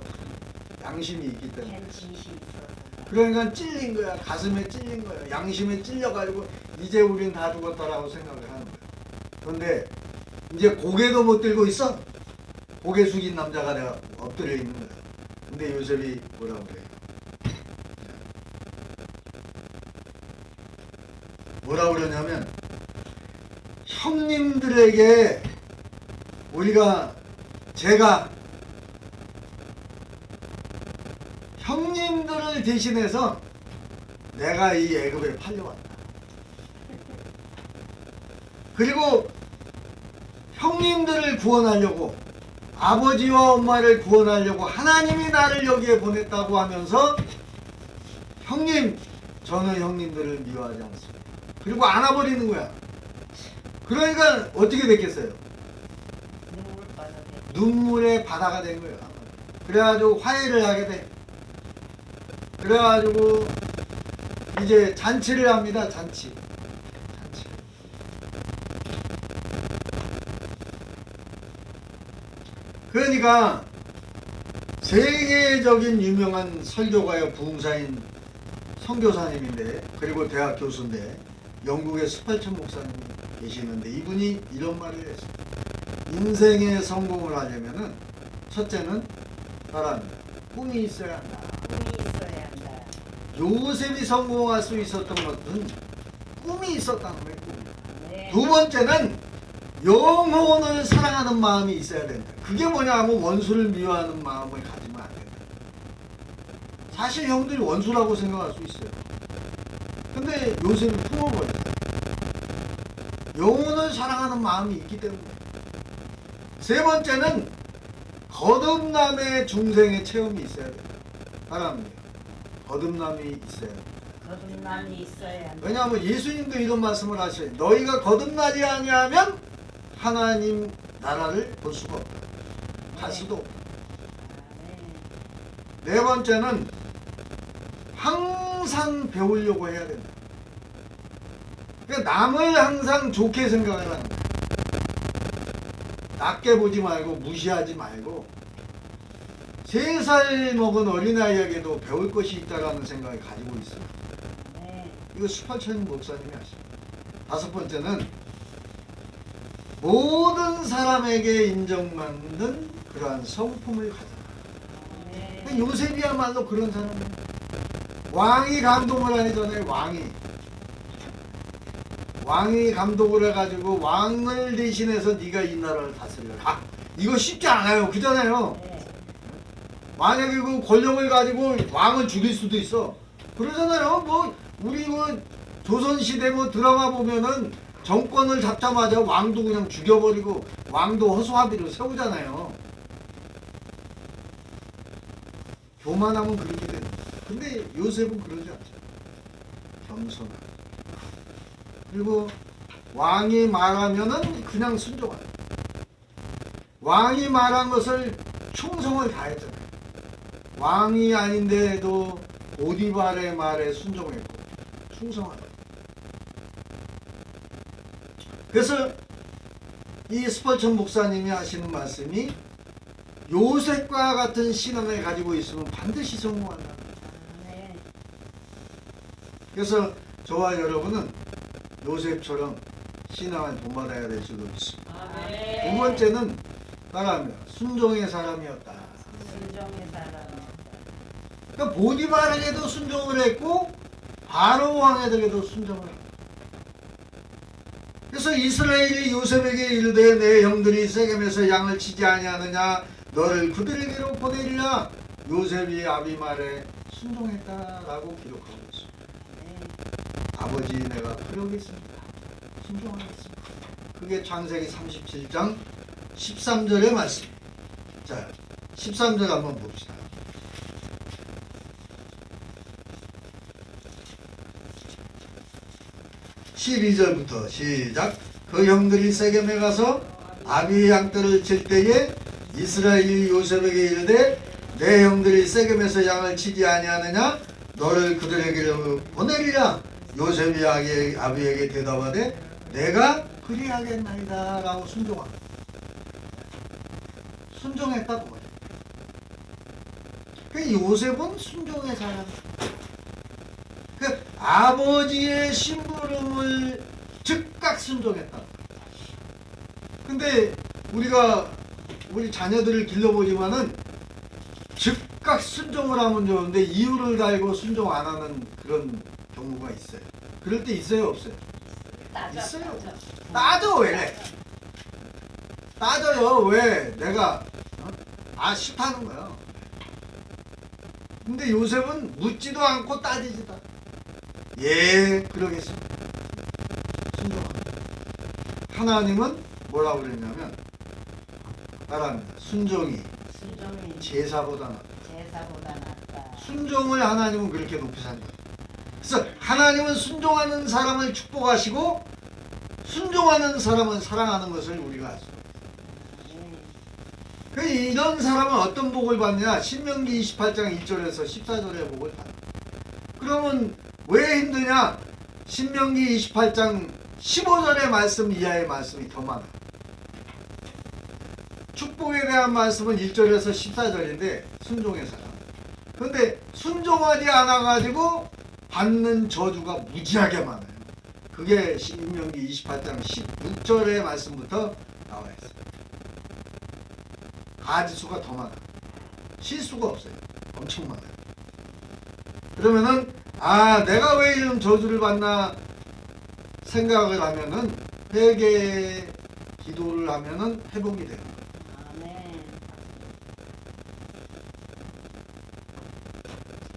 양심이 있기 때문에. 한 짓이 있어서. 그러니까 찔린 거야. 가슴에 찔린 거야. 양심에 찔려가지고 이제 우린 다 죽었다라고 생각을 하는 거야. 그런데 이제 고개도 못 들고 있어. 고개 숙인 남자가 내가 엎드려 있는 거야. 근데 요셉이 뭐라고 그래요? 뭐라고 그러냐면 형님들에게 제가 형님들을 대신해서 내가 이 애굽에 팔려왔다. 그리고 형님들을 구원하려고 아버지와 엄마를 구원하려고 하나님이 나를 여기에 보냈다고 하면서 형님 저는 형님들을 미워하지 않습니다. 그리고 안아버리는 거야. 그러니까 어떻게 됐겠어요? 눈물 빠져대. 눈물의 바다가 된 거예요. 그래가지고 화해를 하게 돼. 그래가지고 이제 잔치를 합니다. 잔치. 그러니까 세계적인 유명한 설교가요 부흥사인 선교사님인데 그리고 대학 교수인데 영국의 스팔천 목사님이 계시는데 이분이 이런 말을 했어요. 인생의 성공을 하려면은 첫째는 사람 꿈이 있어야 한다. 꿈이 있어야 한다. 요셉이 성공할 수 있었던 것은 꿈이 있었다는 거예요. 네. 두 번째는 영혼을 사랑하는 마음이 있어야 된다. 그게 뭐냐 하면 원수를 미워하는 마음을 가지면 안 된다. 사실 형들이 원수라고 생각할 수 있어요. 근데 요셉이 품어버렸어요. 영혼을 사랑하는 마음이 있기 때문에. 세 번째는 거듭남의 중생의 체험이 있어야 된다. 사람이에요. 거듭남이 있어야 된다. 거듭남이 있어야 한다. 왜냐하면 예수님도 이런 말씀을 하셔요. 너희가 거듭나지 아니하면 하나님 나라를 볼 수가 없다. 갈 수도 없다. 아멘. 네 번째는 항상 배우려고 해야 된다. 그러니까 남을 항상 좋게 생각을 하는 거야. 낮게 보지 말고 무시하지 말고 3살 먹은 어린아이에게도 배울 것이 있다라는 생각을 가지고 있어요. 아멘. 이거 수팔천 목사님이 하십니다. 5번째는 모든 사람에게 인정받는 그러한 성품을 가져라. 아멘. 요셉이야말로 그런 사람이에요. 왕이 감동을 하기 전에 왕이 감독을 해가지고 왕을 대신해서 네가 이 나라를 다스려라. 이거 쉽지 않아요. 그잖아요. 네. 만약에 그 권력을 가지고 왕을 죽일 수도 있어. 그러잖아요. 뭐 우리 뭐 조선시대 뭐 드라마 보면은 정권을 잡자마자 왕도 그냥 죽여버리고 왕도 허수아비로 세우잖아요. 교만하면 그렇게 되는 거예요. 근데 요셉은 그러지 않죠. 겸손하고. 그리고 왕이 말하면은 그냥 순종하고. 왕이 말한 것을 충성을 다했잖아요. 왕이 아닌데도 보디발의 말에 순종했고 충성하다. 그래서 이 스펄천 목사님이 하시는 말씀이 요셉과 같은 신앙을 가지고 있으면 반드시 성공한다. 아멘. 그래서 저와 여러분은 요셉처럼 신앙을 본받아야 될 줄로 믿습니다. 두 번째는 따라합니다. 순종의 사람이었다. 순종의 사람. 그러니까 보디발에게도 순종을 했고 바로 왕에게도 순종을 했다. 그래서 이스라엘이 요셉에게 이르되 내 형들이 세겜에서 양을 치지 아니하느냐 너를 그들에게로 보내리라. 요셉이 아비 말에 순종했다라고 기록하고 있습니다. 아버지 내가 그러겠습니다. 순종하겠습니다. 그게 창세기 37장 13절의 말씀. 자, 13절 한번 봅시다. (12절부터) 시작. 그 형들이 세겜에 가서 아비의 양떼를 칠 때에 이스라엘이 요셉에게 이르되 내 형들이 세겜에서 양을 치지 아니하느냐 너를 그들에게로 보내리라. 요셉이 아비에게 대답하되 내가 그리하겠나이다 라고 순종합니다. 순종했다고 말해요. 그 요셉은 순종의 사람. 그 아버지의 심부름을 즉각 순종했다. 근데 우리가 우리 자녀들을 길러보지만은 즉각 순종을 하면 좋은데 이유를 달고 순종 안 하는 그런 경우가 있어요. 그럴 때 있어요, 없어요? 있어요. 따져 왜? 따져요. 왜? 내가 싫다는 거야. 근데 요셉은 묻지도 않고 따지지도 않고 예, 그러겠습니다. 순종합니다. 하나님은 뭐라고 그랬냐면 따라합니다. 순종이 순종이 제사보다 낫다. 제사보다 낫다. 순종을 하나님은 그렇게 높이 사는 거예요. 그래서 하나님은 순종하는 사람을 축복하시고 순종하는 사람은 사랑하는 것을 우리가 알 수 있어요. 그 이런 사람은 어떤 복을 받느냐? 신명기 28장 1절에서 14절의 복을 받아요. 그러면 왜 힘드냐? 신명기 28장 15절의 말씀 이하의 말씀이 더 많아요. 축복에 대한 말씀은 1절에서 14절인데 순종의 사람. 그런데 순종하지 않아가지고 받는 저주가 무지하게 많아요. 그게 신명기 28장 16절의 말씀부터 나와 있어요. 가지수가 더 많아요. 실수가 없어요. 엄청 많아요. 그러면은 내가 왜 이런 저주를 받나 생각을 하면은 회개 기도를 하면은 회복이 돼요. 아멘.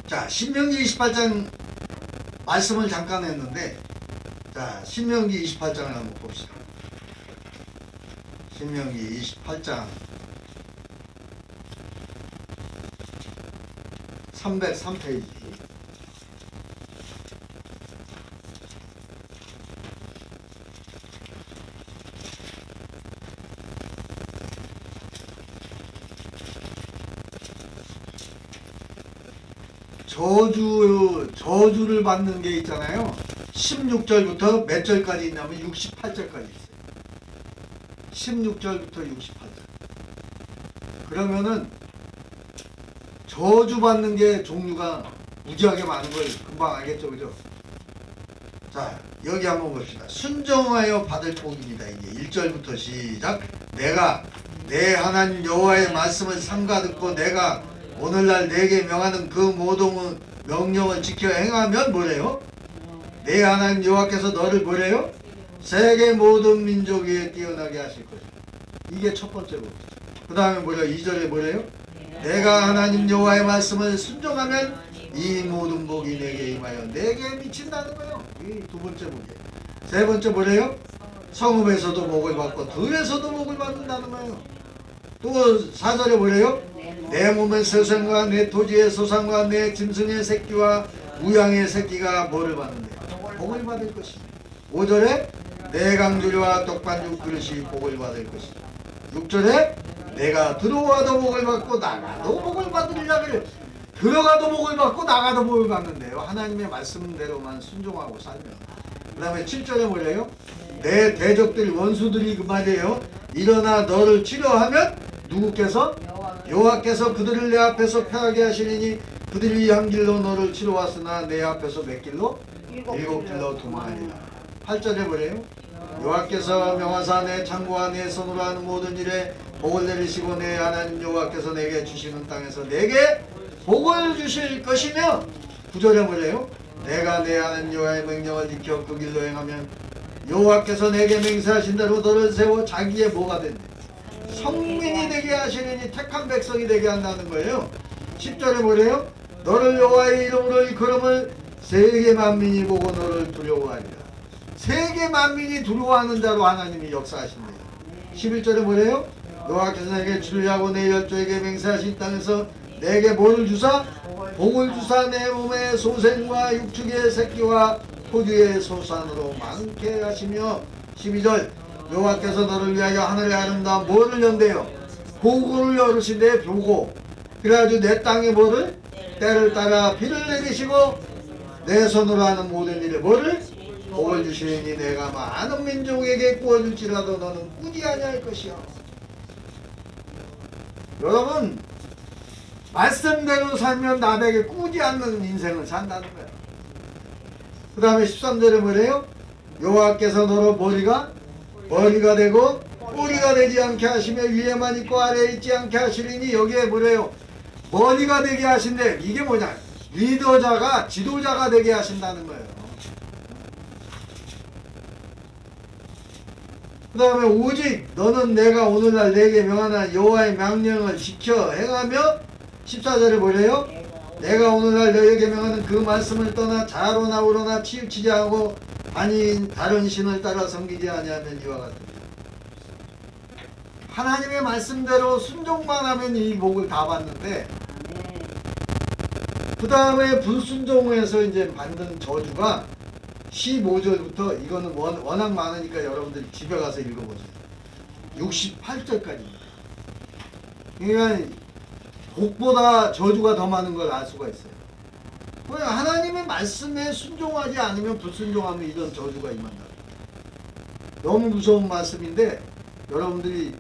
자, 신명기 28장 말씀을 잠깐 했는데, 자, 신명기 28장을 한번 봅시다. 신명기 28장 303페이지. 저주를 받는 게 있잖아요. 16절부터 몇 절까지 있냐면 68절까지 있어요. 16절부터 68절. 그러면은 저주 받는 게 종류가 무지하게 많은 걸 금방 알겠죠, 그죠? 자, 여기 한번 봅시다. 순종하여 받을 복입니다. 이제 1절부터 시작. 내가 내 하나님 여호와의 말씀을 삼가 듣고 내가 오늘날 내게 명하는 그 모든 명령을 지켜 행하면 뭐래요? 내 하나님 여호와께서 너를 뭐래요? 세계 모든 민족 위에 뛰어나게 하실 것이다. 이게 첫 번째 복이죠. 그 다음에 뭐래요? 2절에 뭐래요? 내가 하나님 여호와의 말씀을 순종하면 이 모든 복이 내게 임하여 내게 미친다는 거예요. 이 두 번째 복이에요. 세 번째 뭐래요? 성읍에서도 복을 받고 들에서도 복을 받는다는 거예요. 또 4절에 뭐래요? 내 몸의 세상과 내 토지의 소산과 내 짐승의 새끼와 우양의 새끼가 뭐를 받는데요? 복을 받을 것이다. 5절에 내 강주리와 떡반죽 그릇이 복을 받을 것이다. 6절에 내가 들어와도 복을 받고 나가도 복을 받으리라 그래요. 들어가도 복을 받고 나가도 복을 받는데요. 하나님의 말씀대로만 순종하고 살면. 그 다음에 7절에 뭐래요? 내 대적들 원수들이 그 말이에요. 일어나 너를 치려하면 누구께서? 여호와께서 그들을 내 앞에서 패하게 하시리니 그들이 한 길로 너를 치러 왔으나 내 앞에서 몇 길로? 7길로 도망하리라. 8절에 뭐래요? 여호와께서 명하사 내 창고와 내 손으로 하는 모든 일에 복을 내리시고 내 하나님 여호와께서 내게 주시는 땅에서 내게 복을 주실 것이며 9절에 뭐래요? 내가 내 하나님 여호와의 명령을 지켜 그 길로 행하면 여호와께서 내게 맹세하신 대로 너를 세워 자기의 뭐가 된대? 성민이 되게 하시느니 택한 백성이 되게 한다는 거예요. 10절에 뭐래요? 너를 여호와의 이름으로 일컬음을 세계 만민이 보고 너를 두려워하리라. 세계 만민이 두려워하는 자로 하나님이 역사하신대요. 11절에 뭐래요? 여호와께서 내게 주려고 내 열조에게 맹세하신 땅에서 내게 뭐를 주사? 복을 주사 내 몸의 소생과 육축의 새끼와 토지의 소산으로 많게 하시며 12절 여호와께서 너를 위하여 하늘의 아름다운 뭐를 연대요? 보고를 열으신대. 보고. 그래가지고 내 땅에 뭐를? 때를 따라 비를 내리시고 내 손으로 하는 모든 일에 뭐를? 복을 주시니 내가 많은 민족에게 구워줄지라도 너는 꾸지 아니할 것이야. 여러분 말씀대로 살면 남에게 꾸지 않는 인생을 산다는 거예요. 그 다음에 13절에 뭐래요? 여호와께서 너로 머리가 되고 뿌리가 되지 않게 하시며 위에만 있고 아래에 있지 않게 하시리니 여기에 뭐래요? 머리가 되게 하신대. 이게 뭐냐? 리더자가 지도자가 되게 하신다는 거예요. 그 다음에 오직 너는 내가 오늘날 내게 명하는 여호와의 명령을 지켜 행하며 14절에 뭐래요? 내가 오늘날 너에게 명하는 그 말씀을 떠나 자로나 우로나 치우치지 않고 다른 신을 따라 섬기지 아니하면 이와 같으리라. 하나님의 말씀대로 순종만 하면 이 복을 다 받는데 그 다음에 불순종해서 이제 받는 저주가 15절부터 이거는 워낙 많으니까 여러분들이 집에 가서 읽어보세요. 68절까지입니다. 그러니까 복보다 저주가 더 많은 걸 알 수가 있어요. 하나님의 말씀에 순종하지 않으면 불순종하면 이런 저주가 임한다. 너무 무서운 말씀인데 여러분들이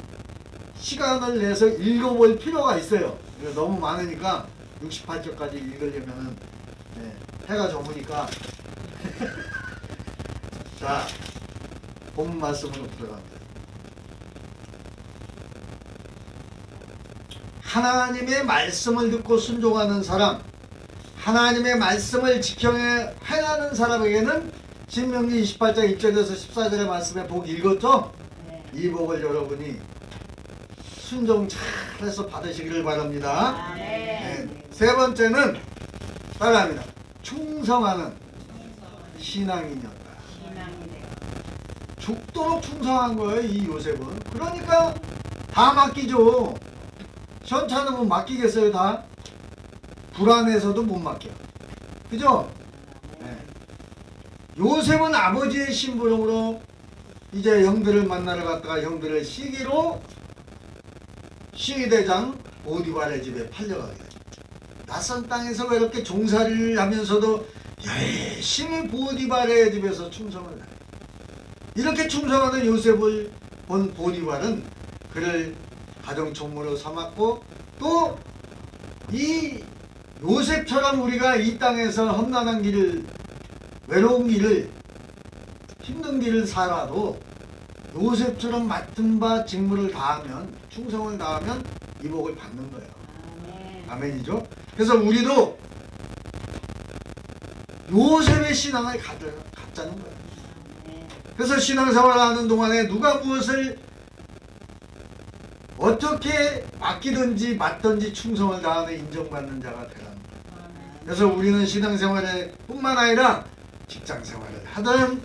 시간을 내서 읽어볼 필요가 있어요. 너무 많으니까 68절까지 읽으려면은 해가 저무니까 자, 본 말씀으로 들어갑니다. 하나님의 말씀을 듣고 순종하는 사람, 하나님의 말씀을 지켜 행하는 사람에게는 신명기 28장 1절에서 14절의 말씀에 복 읽었죠? 이 복을 여러분이 순종 잘해서 받으시기를 바랍니다. 네. 세 번째는 따라합니다. 충성하는 신앙인이었다. 죽도록 충성한 거예요, 이 요셉은. 그러니까 다 맡기죠. 현찮으면 맡기겠어요, 다? 불안해서도 못 맡겨. 그죠? 네. 요셉은 아버지의 심부름으로 이제 형들을 만나러 갔다가 형들을 시기로 시위대장 오디발의 집에 팔려가게 됩니다. 낯선 땅에서 외롭게 종살이를 하면서도 열심히 보디발의 집에서 충성을 다해. 이렇게 충성하는 요셉을 본 보디발은 그를 가정총무로 삼았고, 또 이 요셉처럼 우리가 이 땅에서 험난한 길을, 외로운 길을, 힘든 길을 살아도 요셉처럼 맡은 바 직무를 다하면, 충성을 다하면 이 복을 받는 거예요. 아멘. 아멘이죠? 그래서 우리도 요셉의 신앙을 갖자는 거예요. 아멘. 그래서 신앙생활을 하는 동안에 누가 무엇을 어떻게 맡기든지 맡든지 충성을 다하는 인정받는 자가 되라는 거예요. 그래서 우리는 신앙생활에 뿐만 아니라 직장생활을 하든,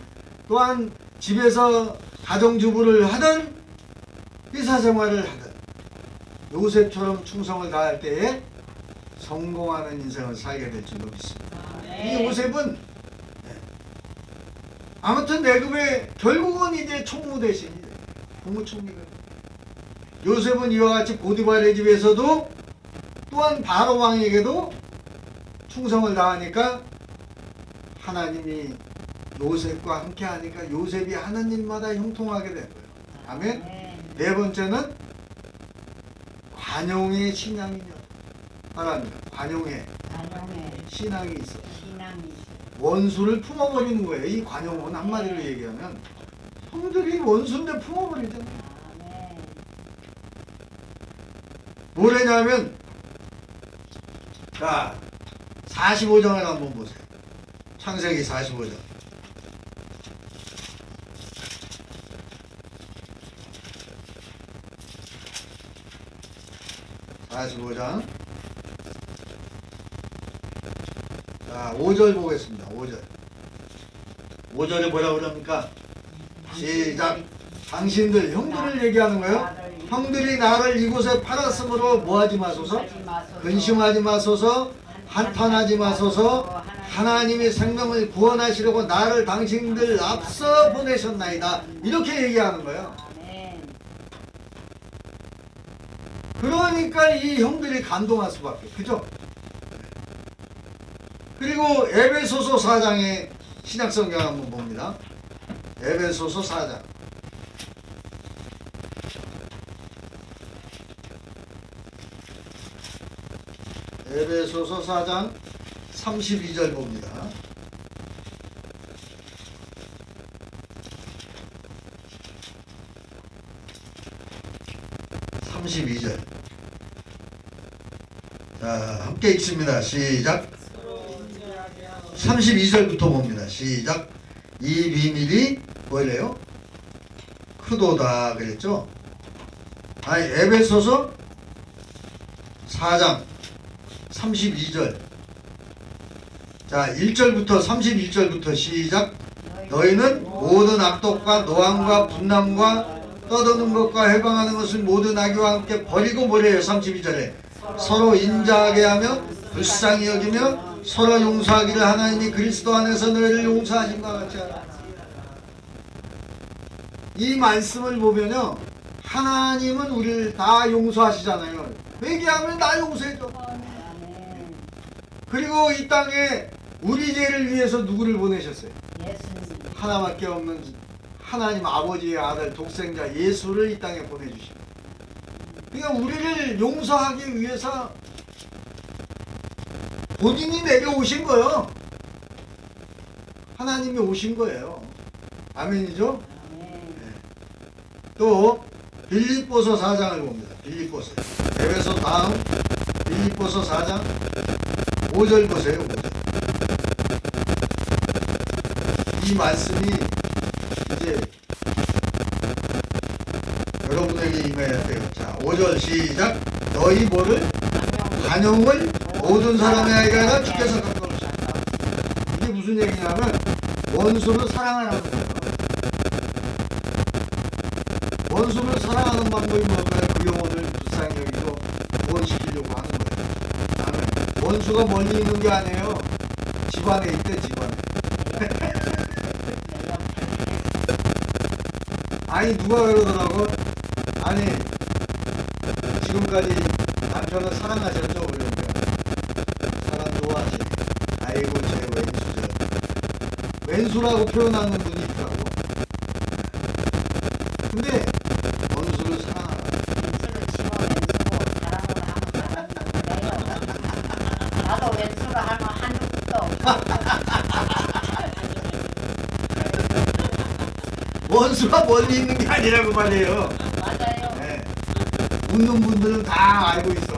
또한 집에서 가정주부를 하든, 의사생활을 하든 요셉처럼 충성을 다할 때에 성공하는 인생을 살게 될 줄로 믿습니다. 이 요셉은 아무튼 내급에 결국은 이제 총무 대신이 돼요. 국무총리가. 요셉은 이와 같이 보디발의 집에서도 또한 바로 왕에게도 충성을 다하니까 하나님이 요셉과 함께 하니까 요셉이 하는 일마다 형통하게 된 거예요. 아멘. 네 번째는 관용의 신앙이냐. 바랍니다. 관용의 신앙이 있어. 신앙이 원수를 품어버리는 거예요. 이 관용은 한마디로 얘기하면 형들이 원수인데 품어버리잖아요. 아멘. 뭐래냐면, 자 45장을 한번 보세요. 창세기 45장. 자 5절 보겠습니다. 5절에 뭐라고 그럽니까? 시작. 당신들, 형들을 얘기하는 거예요. 형들이 나를 이곳에 팔았으므로 뭐하지 마소서? 근심하지 마소서, 한탄하지 마소서. 하나님이 생명을 구원하시려고 나를 당신들 앞서 보내셨나이다. 이렇게 얘기하는 거예요. 아멘. 그러니까 이 형들이 감동할 수밖에. 그죠? 그리고 에베소서 4장의 신약성경 한번 봅니다. 에베소서 4장. 에베소서 4장 32절 봅니다. 자, 함께 읽습니다. 시작. 32절부터 봅니다. 시작. 이 비밀이 뭐래요? 크도다 그랬죠? 아니, 에베소서 4장 32절. 자, 1절부터 31절부터 시작. 너희는 모든 악독과 노함과 분남과 떠드는 것과 해방하는 것을 모든 악의와 함께 버리고 뭐래요? 32절에 서로 인자하게 하며 불쌍히 여기며 서로 용서하기를 하나님이 그리스도 안에서 너희를 용서하신 것 같이 하라. 이 말씀을 보면요, 하나님은 우리를 다 용서하시잖아요. 회개하면 다 용서해줘. 아멘. 그리고 이 땅에 우리 죄를 위해서 누구를 보내셨어요? 예수님. 하나밖에 없는 하나님 아버지의 아들 독생자 예수를 이 땅에 보내주시고, 그러니까 우리를 용서하기 위해서 본인이 내려오신 거예요. 하나님이 오신 거예요. 아멘이죠? 아멘. 또 빌립보서 4장을 봅니다. 빌립보서. 에베소 다음 빌립보서 4장 5절 보세요. 5절. 이 말씀이 이제 여러분에게 임해야 돼요. 자, 5절 시작. 너희 뭐를? 관용을 모든 사람에게 하라 주께서 가까우시다. 이게 무슨 얘기냐면 원수를 사랑하라는 거예요. 원수를 사랑하는 방법이 뭘까요? 그 영혼을 불쌍히 여기고 구원시키려고 하는 거예요. 아멘. 원수가 멀리 있는 게 아니에요. 집안에 있대, 집안에. 아니, 누가 그러더라고? 아니, 지금까지 남편을 사랑하셨죠? 그러니까 그리고 제 왼수죠. 왼수라고 표현하는 분이 있더라고. 근데 원수를 사랑하라. 왼수를 치면 왼수고 사랑을 하면 사랑이에요. 나도 왼수를 하면 한쪽도 없어. 원수가 멀리 있는 게 아니라고 말이에요. 맞아요. 네. 웃는 분들은 다 알고 있어.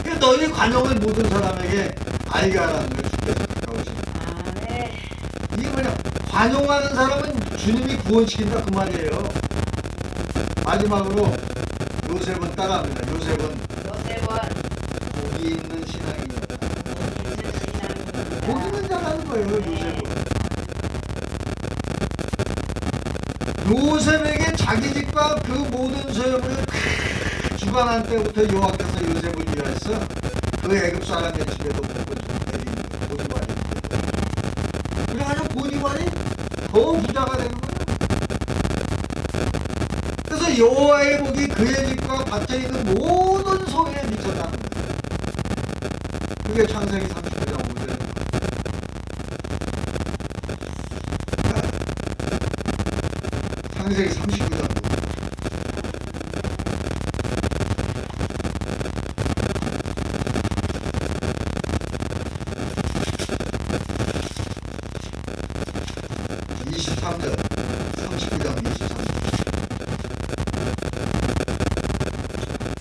그러니까 너희 관용을 모든 사람에게 알게 하라는 걸 주께서 가오십니다. 아멘. 이게 뭐냐? 관용하는 사람은 주님이 구원시킨다 그 말이에요. 마지막으로 요셉은 따라합니다. 요셉은 요셉은 복이 있는 신앙이었다. 있는 신앙입니다. 복 있는 자라는 거예요. 요셉은. 요셉에게 자기 집과 그 모든 소유물을 주관한 때부터 여호와께서 요셉을 위하여서 그 애굽 사람의 집에도 복을 내린 보디발이. 그래가지고 보디발이 더 부자가 되는 거예요. 그래서 여호와의 복이 그의 집과 밭에 있는 모든 소유에 미쳤다는 거예요. 그게 창세기 39장 5절입니다. 창세기 39장.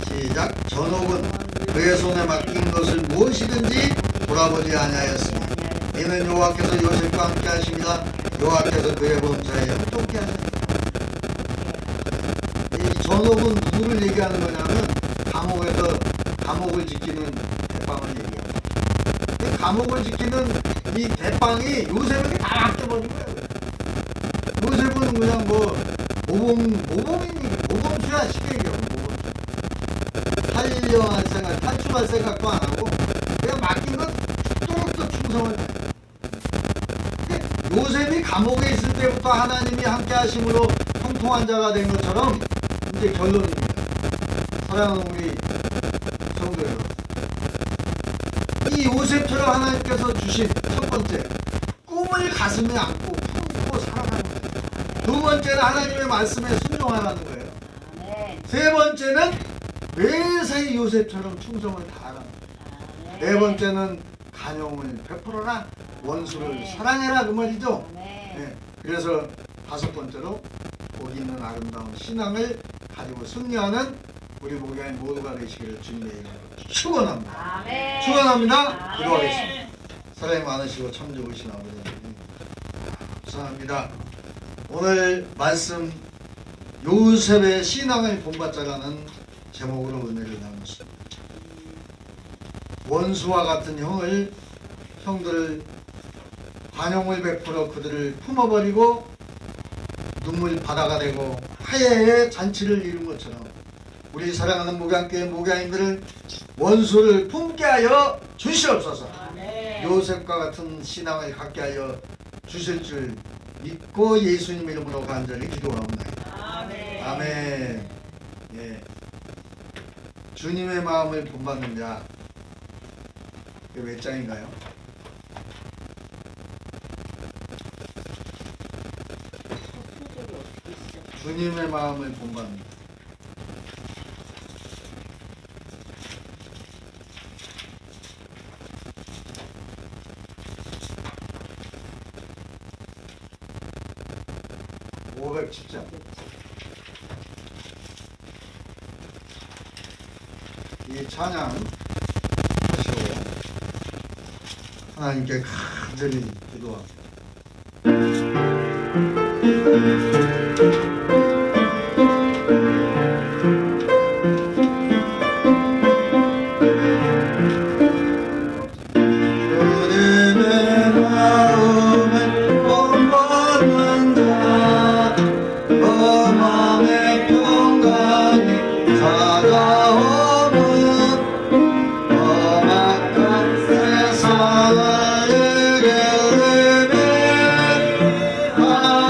시작. 전옥은 그의 손에 맡긴 것을 무엇이든지 돌아보지 아니하였으니 이는 여호와께서 요셉과 함께 하십니다. 여호와께서 그의 범사에 형통케 하십니다. 이 전옥은 누구를 얘기하는 거냐면 감옥에서 감옥을 지키는 대빵을 얘기합니다. 이 감옥을 지키는 이 대빵이 요셉에게 다 맡겨버린 거예요. 요셉은 그냥 뭐 모범수야 쉽게 얘기하면 모범수. 탈려할 생각, 탈출할 생각도 안 하고 그냥 맡긴 건 뚜렷도 충성을 해. 요셉이 감옥에 있을 때부터 하나님이 함께 하심으로 형통한 자가 된 것처럼 이제 결론입니다. 사랑하는 우리 성도 여러분, 이 요셉처럼 하나님께서 주신 첫 번째 꿈을 가슴에 안고 품고 살아가는 거예요. 두 번째는 하나님의 말씀에 순종하라는 거예요. 아멘. 세 번째는 매사에 요셉처럼 충성을 다하라는 거예요. 네 번째는 간용을 베풀어라, 원수를 사랑해라 그 말이죠. 네. 그래서 다섯 번째로 복 있는 아름다운 신앙을 가지고 승리하는 우리 목양인 모두가 되시기를 주님의 이름으로 축원합니다. 아멘. 축원합니다. 기도하겠습니다. 사랑이 많으시고 참 좋으신 아버지 하나님 감사합니다. 오늘 말씀 요셉의 신앙을 본받자라는 제목으로 은혜를 나눴습니다. 원수와 같은 형들을 관용을 베풀어 그들을 품어버리고 눈물 바다가 되고 화해의 잔치를 이룬 것처럼 우리 사랑하는 목양교회 목양인들을 원수를 품게 하여 주시옵소서. 요셉과 같은 신앙을 갖게 하여 주실 줄 믿고 예수님 이름으로 간절히 기도하옵나이다. 아멘. 예. 주님의 마음을 본받는 자. 이게 몇 장인가요? 주님의 마음을 본받는 자. (510장) 이 찬양 하시고 하나님께 간절히 기도합니다.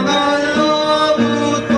하나로부터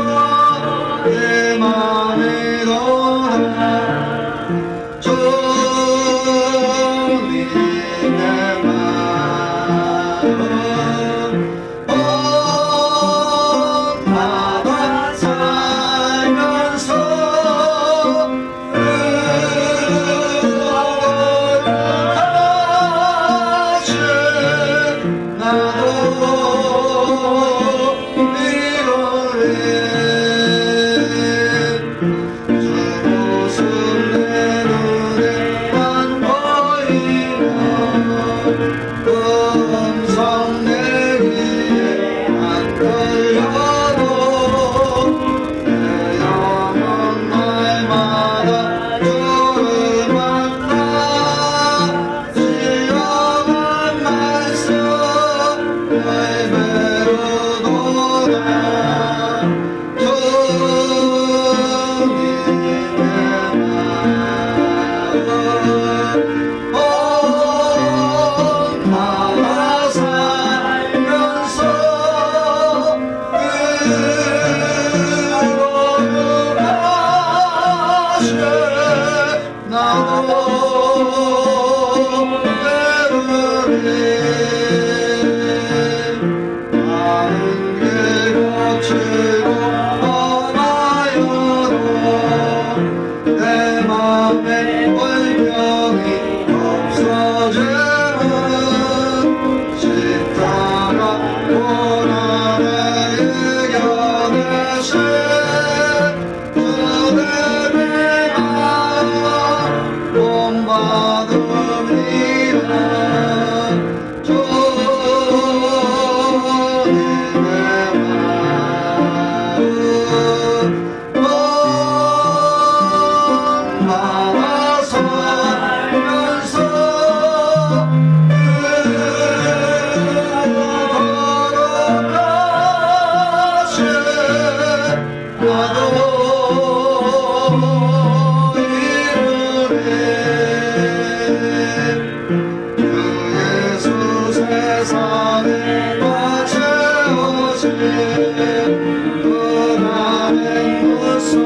너라는 모습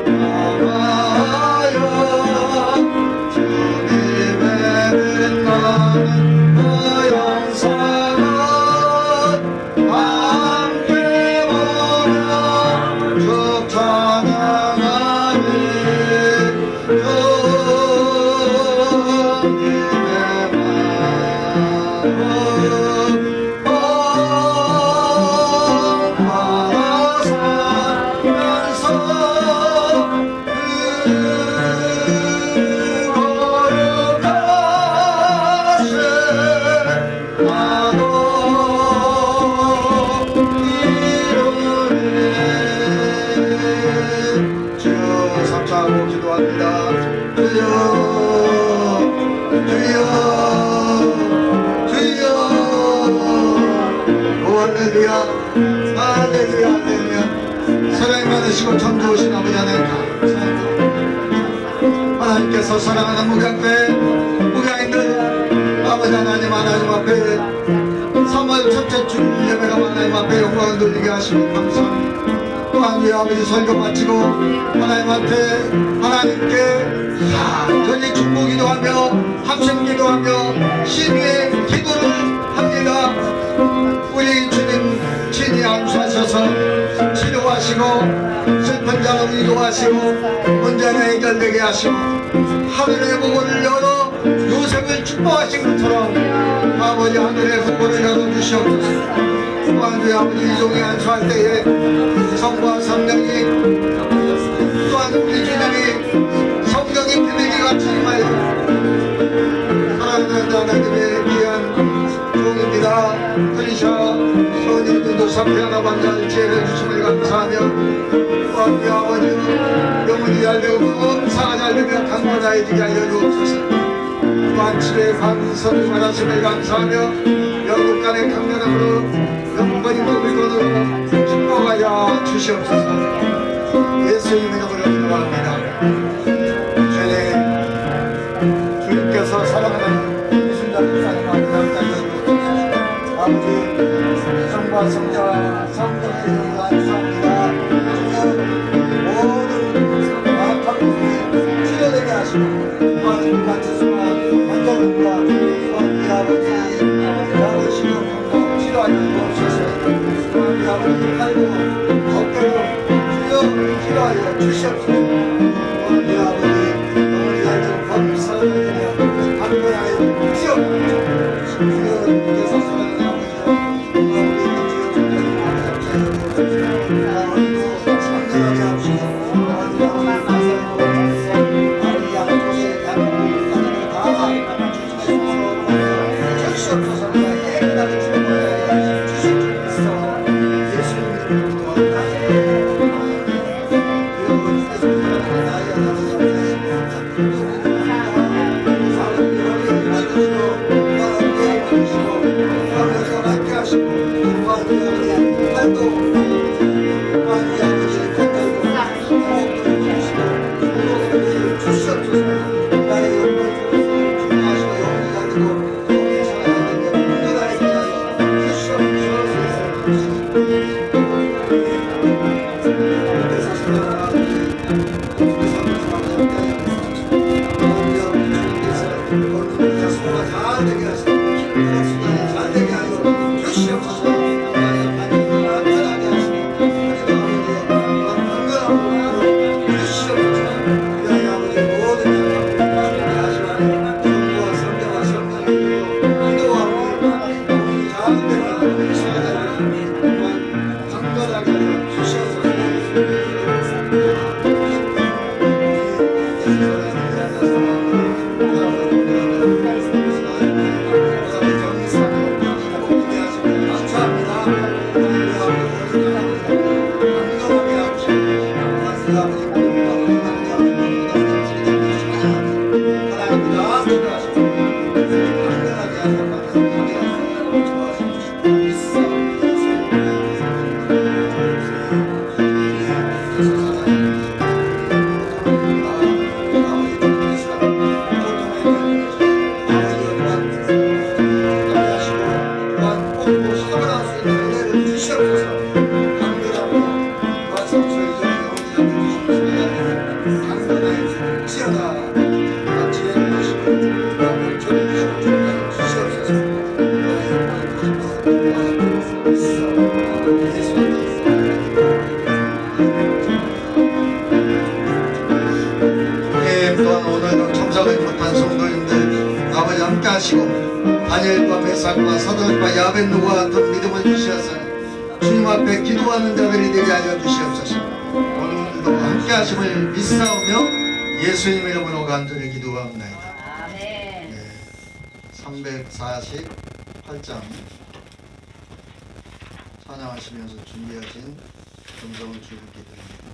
나와요 주님의 나는 너 영상을 함께 보며 쭉 찬양하리 삼차하고 기도합니다. 주여 주여 주여 오 할렐루야 할렐루야 할렐루야 사랑이 많으시고 참 좋으신 아버지 하나님 감사합니다. 하나님께서 사랑하는 목양인들 아버지 하나님 앞에 3월 첫째 주 예배가 하나님 앞에 영광을 돌리게 하시니 감사합니다. 또한 우리 아버지 설교 마치고 하나님한테 하나님께 간절히 중보기도하며 합심기도하며 신의 기도를 합니다. 우리 주님 친히 안수하셔서 치료하시고 슬픈 자는 위로하시고 문제는 해결되게 하시고 하늘의 복을 열어 요셉을 축복하신 것처럼 아버지 하늘의 복을 열어주시옵소서. 또한 우리 아버지 이종이 안수할 때에 성부와 성령이 또한 우리 주님이 성령이 비밀기 같이 임하여 사랑하는 하나님의 귀한 종입니다. 그리셔 선인들도 사피하나 반자를 지혜를 주심을 감사하며 또한 우리 아버지 영혼이 잘되고 사가 잘되며 강건하여지게 하여 주옵소서. 또한 치료의 방선을 말하심을 감사하며 영국간의 강렬함으로 영원히 물건으로 축복하여 주시옵소서. 예수님 이름으로 기도합니다. 주님께서 사랑하는 이순자 목사님 앞에 아버지 성과 성자와 성령의 이름으로 감사합니다. 모든 악한 분이 치료되게 하시고 많은 가치수와 환자들과 우리 아버지 양으시고 치료하여 주옵소서. 우리 아버지 팔고 어깨로 주여 치료하여 주시옵소서. 우리 아버지 우리 아들 법을 사랑하며 강건하여 주시옵소서. 주여께서 사랑하는 아버지여 상대하게 하옵소서. 우리 아버지 우리 아버지 다 주시옵소서. 깨끗하게 주옵소서. 주시옵소서. 주시옵소서. 강렬하고 요한성소의 당근에 지어다 지혜를 주시고 명철을 주시고 정답을 주시옵소서. 또한 오늘도 참석을 못한 성도님들 아버지 함께 하시고 다니엘과 메삭과 사드락과 야벳누와 같은 믿음을 주시어서 주님 앞에 기도하는 자들이 되게 하여 주시옵소서. 오늘도 함께 하심을 믿사오며 예수님 이름으로 간절히 기도합니다. 아멘. 348장 찬양하시면서 준비하신 음성을 주님께 드립니다.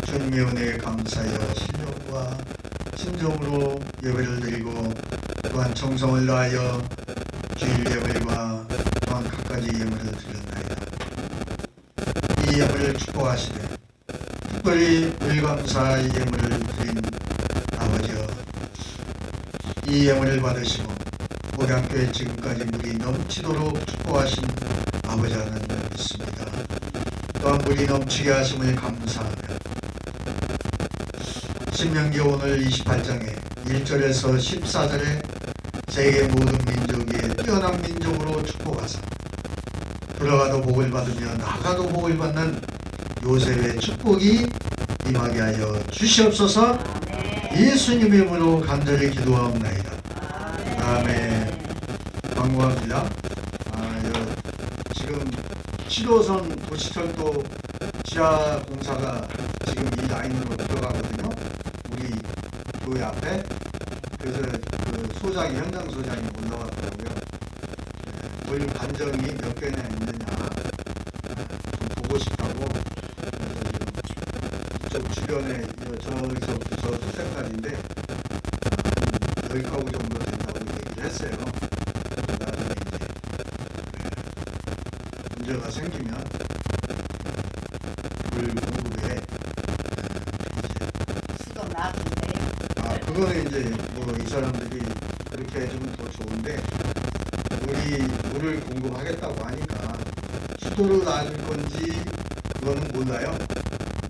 주님의 은혜에 감사하여 신령과 신정으로 예배를 드리고 또한 정성을 다하여 주일 예물과 또한 갖가지 예물을 드렸나이다. 이 예물을 축복하시되 특별히 불감사 예물을 드린 아버지여, 이 예물을 받으시고 우리 학교에 지금까지 물이 넘치도록 축복하신 아버지 하나님을 믿습니다. 또한 물이 넘치게 하심을 감사하며 신명기 오늘 28장에 1절에서 14절에 세계 모든 민족이 뛰어난 민족으로 축복하사 들어가도 복을 받으며 나가도 복을 받는 요셉의 축복이 임하게 하여 주시옵소서. 예수님 이름으로 간절히 기도하옵나이다. 아멘. 방구합니다. 지금 7호선 도시철도 지하 공사가 지금 이 라인으로 들어가거든요. 우리 교회 앞에. 그래서 그 소장이 현장 소장이 올라왔더라고요. 물 관정이 몇 개나 있느냐 좀 보고 싶다고. 그래서 이쪽 주변에 저기서부터 저 끝에까지인데 10가구 정도 된다고 얘기를 했어요. 나중에 이제 문제가 생기면 물 공급에 수도 놔둔대요. 그거는 이제 뭐 이 사람들이 그렇게 해주면 더 좋은데 우리 물을 공급하겠다고 하니까 수도로 놔줄 건지 그거는 몰라요.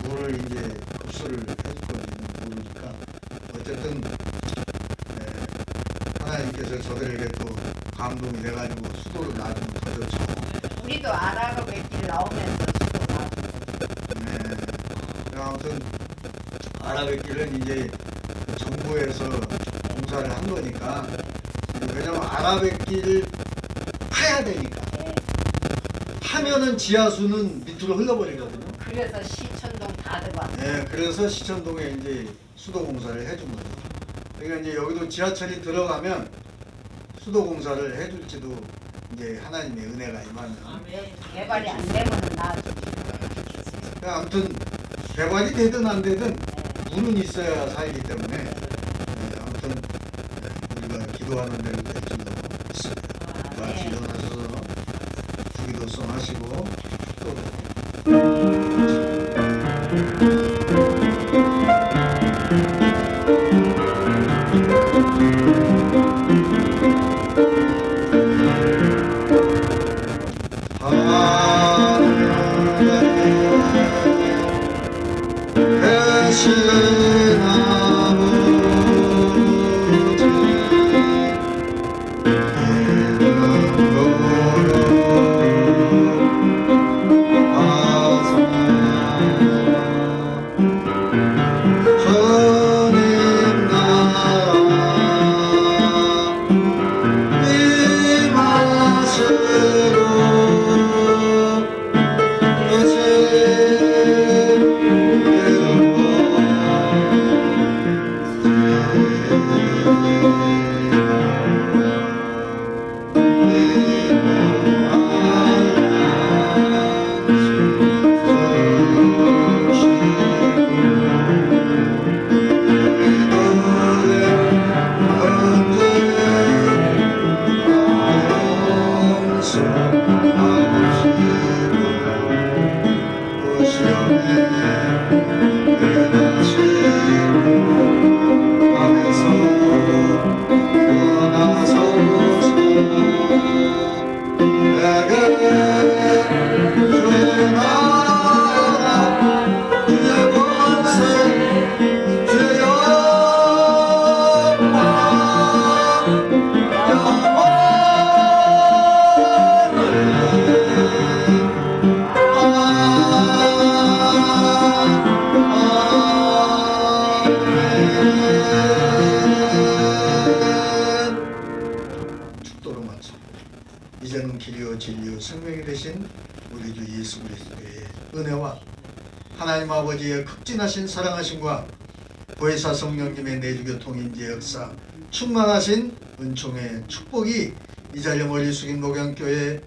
물을 이제 흡수를 해줄 건지는 모르니까 어쨌든 하나님께서 저들에게 또 감동이 돼가지고 수도로 놔주면 더 좋죠. 우리도 아라로 뱃길 나오면서 수도 놔둔 아무튼 아라뱃길은 이제 그 정부에서 공사를 한 거니까 왜냐면 아라뱃길을 파야 되니까 네. 파면은 지하수는 밑으로 흘러버리거든요. 그래서 시천동 다 들어왔어요. 네, 그래서 시천동에 이제 수도 공사를 해준 거죠. 그러니까 이제 여기도 지하철이 들어가면 수도 공사를 해줄지도 이제 하나님의 은혜가 임하면. 개발이 안 되면 놔주고. 그러니까 아무튼 개발이 되든 안 되든 물은 있어야 살기 때문에 아무튼 우리가 기도하는 대로 될 줄로 믿습니다. 다 같이 일어나셔서 주기도송 하시고 또 축도로 마쳐 이제는 길이요 진리요 생명이 되신 우리 주 예수 그리스도의 은혜와 하나님 아버지의 극진하신 사랑하심과 보혜사 성령님의 내주교통 인지의 역사 충만하신 은총의 축복이 이 자리에 머리 숙인 목양교회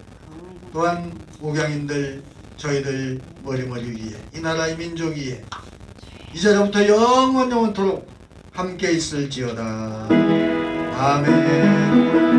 또한 목양인들 저희들 머리 위에 이 나라의 민족 위에 이 자리부터 영원토록 함께 있을지어다. 아멘.